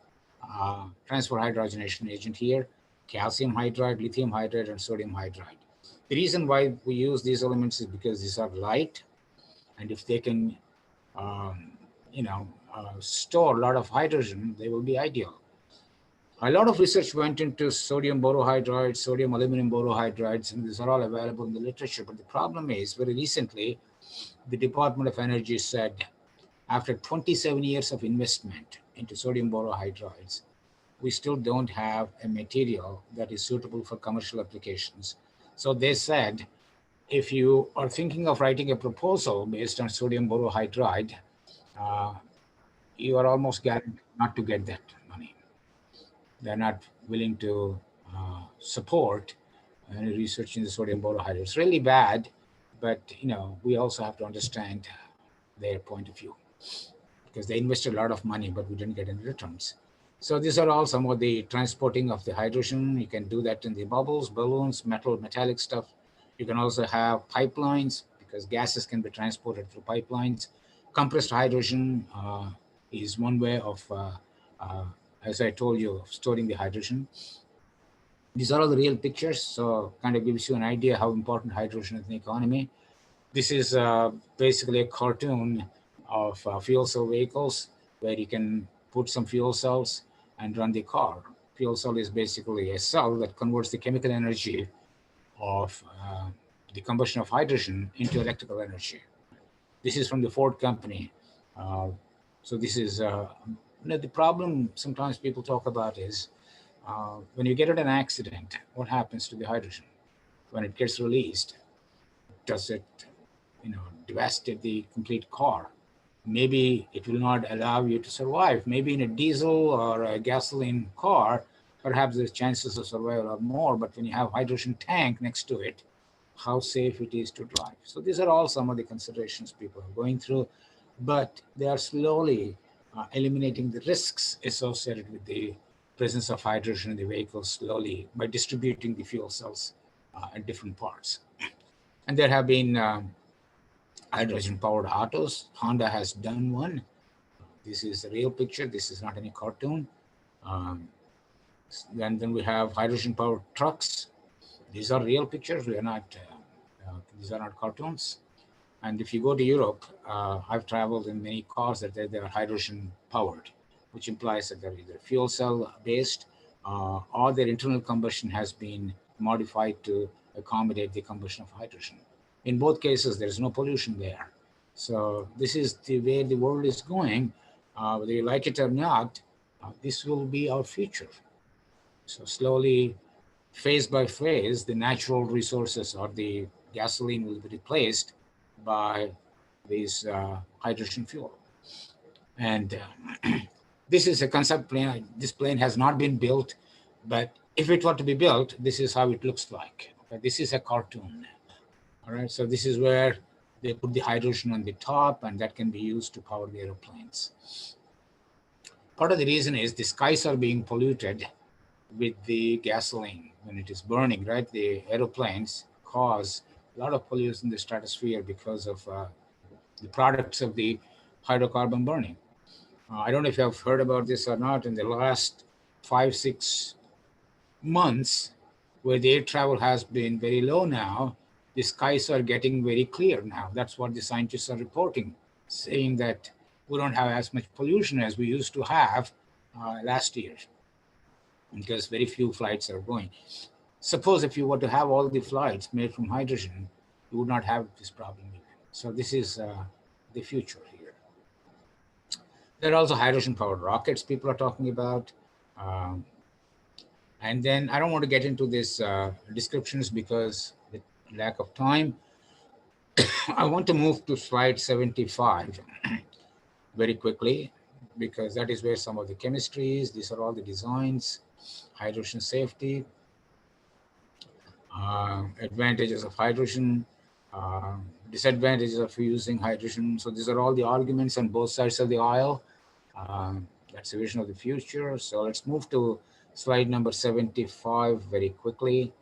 transfer hydrogenation agent here. calcium hydride, lithium hydride, and sodium hydride. The reason why we use these elements is because these are light, and if they can, um, store a lot of hydrogen, they will be ideal. A lot of research went into sodium borohydride, sodium aluminum borohydrides, and these are all available in the literature. But the problem is, very recently, the Department of Energy said, after 27 years of investment into sodium borohydrides, we still don't have a material that is suitable for commercial applications. So they said, if you are thinking of writing a proposal based on sodium borohydride, uh, you are almost guaranteed not to get that money. They're not willing to support any research in the sodium borohydride. It's really bad, but we also have to understand their point of view, because they invested a lot of money, but we didn't get any returns. So these are all some of the transporting of the hydrogen. You can do that in the bubbles, balloons, metallic stuff. You can also have pipelines, because gases can be transported through pipelines. Compressed hydrogen is one way of, uh, as I told you, of storing the hydrogen. These are all the real pictures, so kind of gives you an idea how important hydrogen is in the economy. This is basically a cartoon of fuel cell vehicles, where you can put some fuel cells and run the car. Fuel cell is basically a cell that converts the chemical energy of the combustion of hydrogen into electrical energy. This is from the Ford company. Uh, so this is, the problem sometimes people talk about is, when you get in an accident, what happens to the hydrogen? When it gets released, does it devastate the complete car? Maybe it will not allow you to survive. Maybe in a diesel or a gasoline car, perhaps the chances of survival are more, but when you have hydrogen tank next to it, how safe it is to drive. So these are all some of the considerations people are going through, but they are slowly eliminating the risks associated with the presence of hydrogen in the vehicle slowly by distributing the fuel cells at different parts. And there have been hydrogen-powered autos. Honda has done one. This is a real picture. This is not any cartoon. Um, then we have hydrogen-powered trucks. These are real pictures. These are not cartoons. And if you go to Europe, I've traveled in many cars that they're hydrogen-powered, which implies that they're either fuel cell-based or their internal combustion has been modified to accommodate the combustion of hydrogen. In both cases, there is no pollution there. So this is the way the world is going. Whether you like it or not, this will be our future. So slowly, phase by phase, the natural resources or the gasoline will be replaced by this hydrogen fuel. And this is a concept plane. This plane has not been built, but if it were to be built, this is how it looks like. Okay, this is a cartoon. All right, so this is where they put the hydrogen on the top, and that can be used to power the airplanes. Part of the reason is the skies are being polluted with the gasoline when it is burning, right? The aeroplanes cause a lot of pollution in the stratosphere because of the products of the hydrocarbon burning. I don't know if you have heard about this or not. In the last 5-6 months, where the air travel has been very low now, the skies are getting very clear now. That's what the scientists are reporting, saying that we don't have as much pollution as we used to have last year, because very few flights are going. Suppose if you were to have all the flights made from hydrogen, you would not have this problem even. So this is the future here. There are also hydrogen-powered rockets people are talking about. And then I don't want to get into these descriptions because the lack of time. I want to move to slide 75 very quickly, because that is where some of the chemistry is. These are all the designs, hydrogen safety, advantages of hydrogen, uh, disadvantages of using hydrogen. So these are all the arguments on both sides of the aisle. That's a vision of the future. So let's move to slide number 75 very quickly.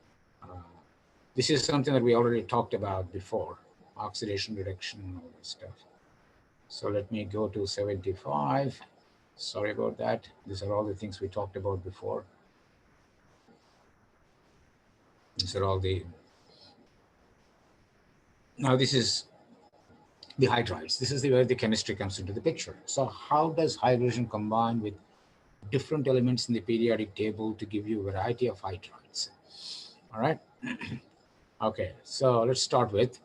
This is something that we already talked about before, oxidation reduction and all that stuff. So let me go to 75. Sorry about that. These are all the things we talked about before. These are all the, now this is the hydrides. This is where the chemistry comes into the picture. So how does hydrogen combine with different elements in the periodic table to give you a variety of hydrides? All right. Okay, so let's start with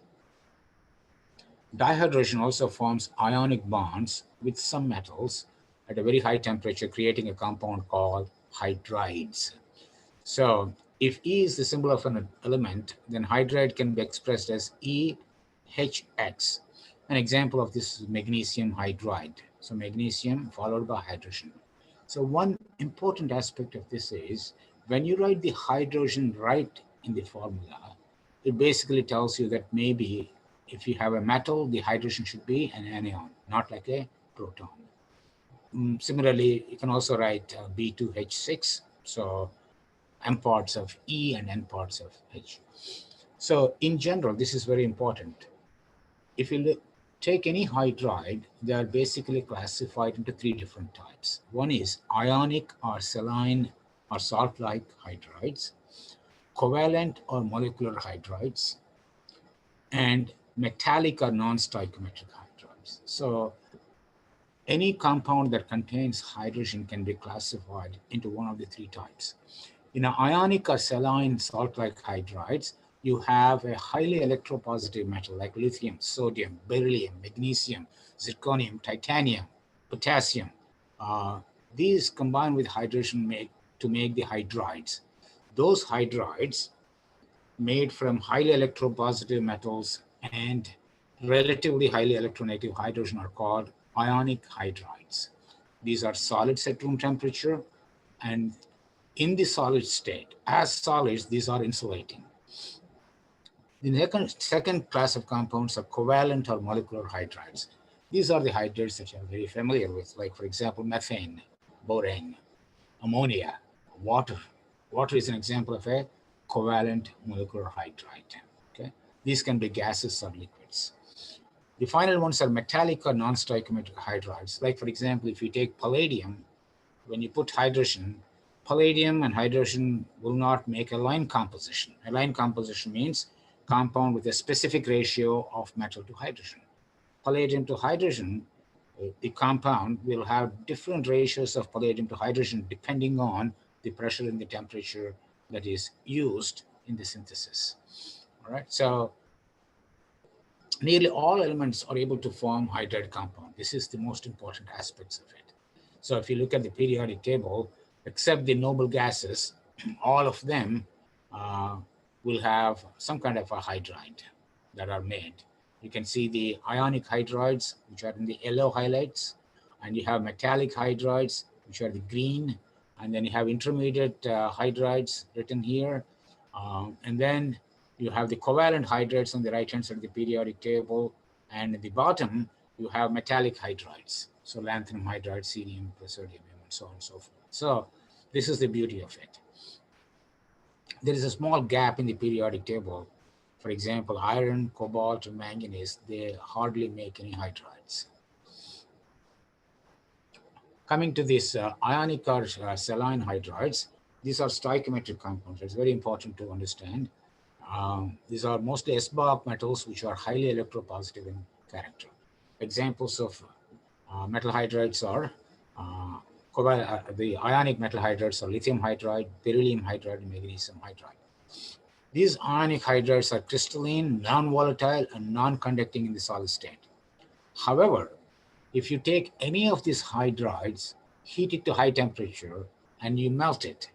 dihydrogen also forms ionic bonds with some metals at a very high temperature, creating a compound called hydrides. So if E is the symbol of an element, then hydride can be expressed as EHX. An example of this is magnesium hydride. So magnesium followed by hydrogen. So one important aspect of this is when you write the hydrogen right in the formula, it basically tells you that maybe if you have a metal, the hydrogen should be an anion, not like a proton. Similarly, you can also write B2H6. So M parts of E and N parts of H. So in general, this is very important. If you take any hydride, they are basically classified into three different types. One is ionic or saline or salt-like hydrides, covalent or molecular hydrides, and metallic or non-stoichiometric hydrides. So any compound that contains hydrogen can be classified into one of the three types. In ionic or saline salt-like hydrides, you have a highly electropositive metal like lithium, sodium, beryllium, magnesium, zirconium, titanium, potassium. These combine with hydrogen to make the hydrides. Those hydrides made from highly electropositive metals and relatively highly electronegative hydrogen are called ionic hydrides. These are solids at room temperature, and in the solid state, as solids, these are insulating. The second class of compounds are covalent or molecular hydrides. These are the hydrides that you're very familiar with, like, for example, methane, borane, ammonia, water. Water is an example of a covalent molecular hydride. Okay? These can be gases or liquids. The final ones are metallic or non-stoichiometric hydrides. Like, for example, if you take palladium, when you put hydrogen, palladium and hydrogen will not make a line composition. A line composition means compound with a specific ratio of metal to hydrogen. Palladium to hydrogen, the compound will have different ratios of palladium to hydrogen depending on the pressure and the temperature that is used in the synthesis. All right, so nearly all elements are able to form hydride compound. This is the most important aspects of it. So if you look at the periodic table, except the noble gases, all of them will have some kind of a hydride that are made. You can see the ionic hydrides, which are in the yellow highlights, and you have metallic hydrides, which are the green, and then you have intermediate hydrides written here. And then you have the covalent hydrides on the right-hand side of the periodic table, and at the bottom, you have metallic hydrides. So lanthanum hydride, cerium, praseodymium, and so on and so forth. So this is the beauty of it. There is a small gap in the periodic table. For example, iron, cobalt, and manganese, they hardly make any hydrides. Coming to this ionic or saline hydrides, these are stoichiometric compounds. It's very important to understand. These are mostly S-Boch metals, which are highly electropositive in character. Examples of metal hydrides are the ionic metal hydrides are lithium hydride, beryllium hydride, and magnesium hydride. These ionic hydrides are crystalline, non-volatile, and non-conducting in the solid state. However, if you take any of these hydrides, heat it to high temperature, and you melt it,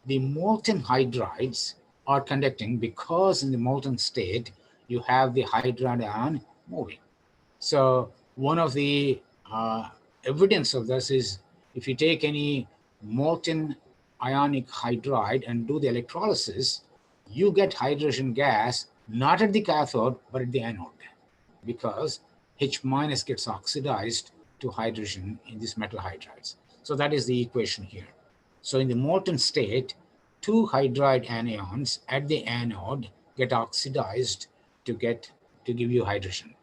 the molten hydrides are conducting because in the molten state, you have the hydride ion moving. So one of the evidence of this is if you take any molten ionic hydride and do the electrolysis, you get hydrogen gas, not at the cathode, but at the anode, because H minus gets oxidized to hydrogen in these metal hydrides. So that is the equation here. So in the molten state, two hydride anions at the anode get oxidized to give you hydrogen.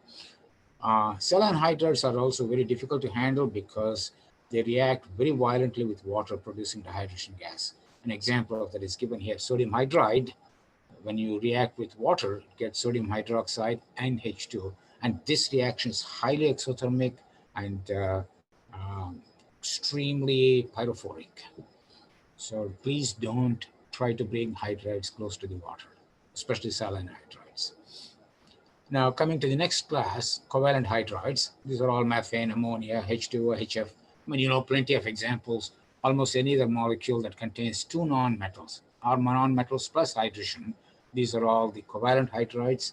Saline hydrides are also very difficult to handle because they react very violently with water, producing the hydrogen gas. An example of that is given here. Sodium hydride, when you react with water, it gets sodium hydroxide and H2. And this reaction is highly exothermic and extremely pyrophoric. So please don't try to bring hydrides close to the water, especially saline hydrides. Now, coming to the next class, covalent hydrides. These are all methane, ammonia, H2O, HF. I mean, you know, plenty of examples. Almost any other molecule that contains two nonmetals or nonmetals plus hydrogen. These are all the covalent hydrides.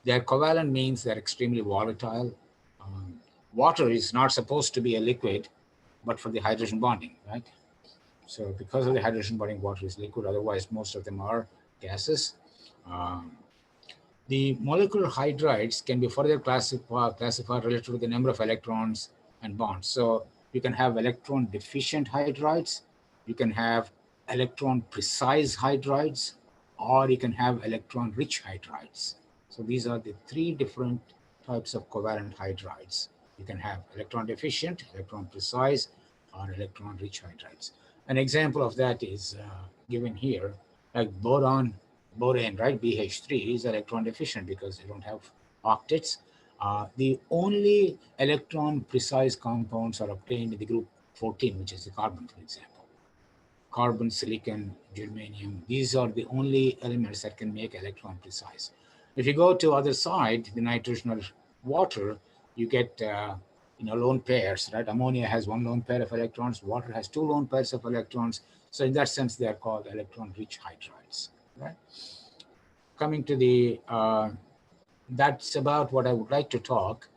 They're covalent means they're extremely volatile. Water is not supposed to be a liquid, but for the hydrogen bonding, right? So because of the hydrogen bonding, water is liquid. Otherwise, most of them are gases. The molecular hydrides can be further classified related to the number of electrons and bonds. So you can have electron deficient hydrides, you can have electron precise hydrides, or you can have electron rich hydrides. So these are the three different types of covalent hydrides. You can have electron deficient, electron precise, or electron rich hydrides. An example of that is given here, like borane, right? BH3 is electron deficient because they don't have octets. The only electron precise compounds are obtained in the group 14, which is the carbon, for example. Carbon, silicon, germanium, these are the only elements that can make electron precise. If you go to other side, the nitrogen or water, you get lone pairs, right? Ammonia has one lone pair of electrons, water has two lone pairs of electrons. So in that sense, they are called electron-rich hydrides, right? Coming to the, that's about what I would like to talk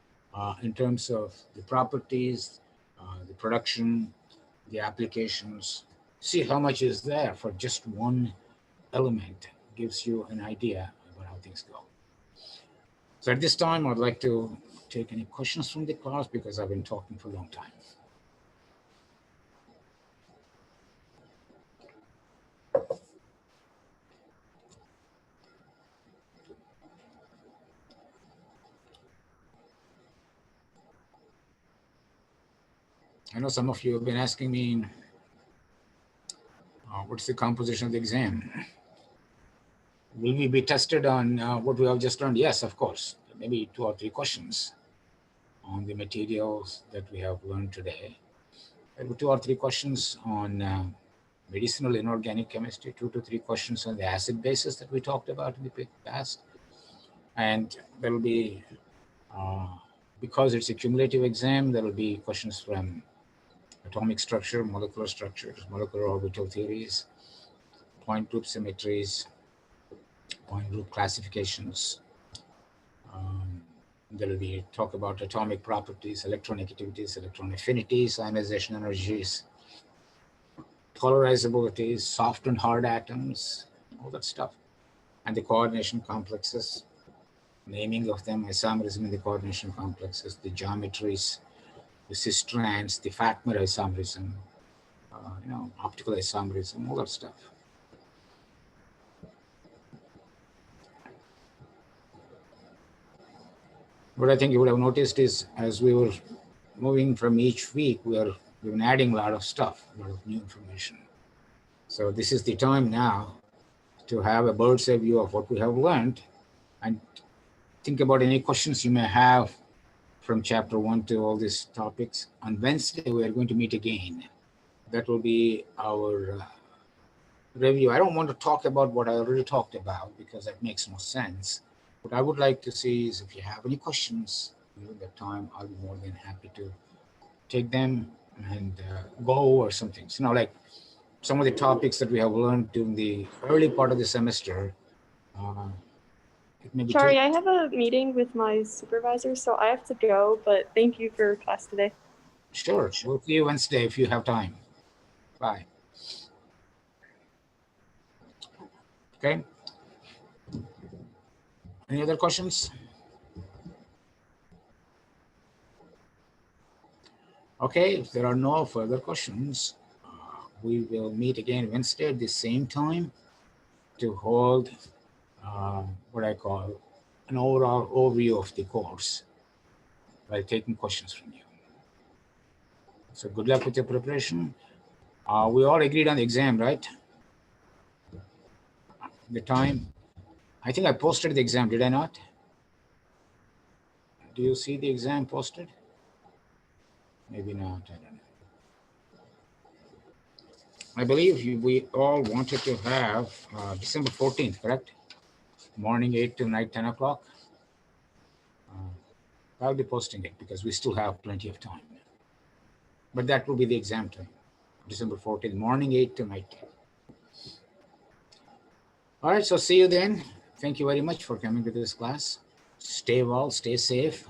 in terms of the properties, the production, the applications. See how much is there for just one element. Gives you an idea about how things go. So at this time, I'd like to take any questions from the class because I've been talking for a long time. I know some of you have been asking me, what's the composition of the exam? Will we be tested on what we have just learned? Yes, of course. Maybe 2 or 3 questions on the materials that we have learned today. There will be 2 or 3 questions on medicinal inorganic chemistry, 2 to 3 questions on the acid bases that we talked about in the past. And there will be, because it's a cumulative exam, there will be questions from atomic structure, molecular structures, molecular orbital theories, point group symmetries, point group classifications. There will be talk about atomic properties, electronegativities, electron affinities, ionization energies, polarizabilities, soft and hard atoms, all that stuff, and the coordination complexes, naming of them, isomerism in the coordination complexes, the geometries, the cis strands, the Fatmer isomerism, optical isomerism, all that stuff. What I think you would have noticed is as we were moving from each week, we've been adding a lot of stuff, a lot of new information. So this is the time now to have a bird's eye view of what we have learned and think about any questions you may have from chapter 1 to all these topics. On Wednesday, we are going to meet again. That will be our review. I don't want to talk about what I already talked about because that makes no sense. What I would like to see is if you have any questions during that time, I'll be more than happy to take them and go over some things. Like some of the topics that we have learned during the early part of the semester. Sorry, I have a meeting with my supervisor, so I have to go, but thank you for class today. Sure. We'll see you Wednesday if you have time. Bye. Okay. Any other questions? Okay, if there are no further questions, we will meet again Wednesday at the same time to hold what I call an overall overview of the course by taking questions from you. So good luck with your preparation. We all agreed on the exam, right? the time. I think I posted the exam, did I not? Do you see the exam posted? Maybe not, I don't know. I believe we all wanted to have December 14th, correct? Morning 8 to night 10 o'clock. I'll be posting it because we still have plenty of time. But that will be the exam time, December 14th, morning 8 to night 10. All right, so see you then. Thank you very much for coming to this class. Stay well, stay safe.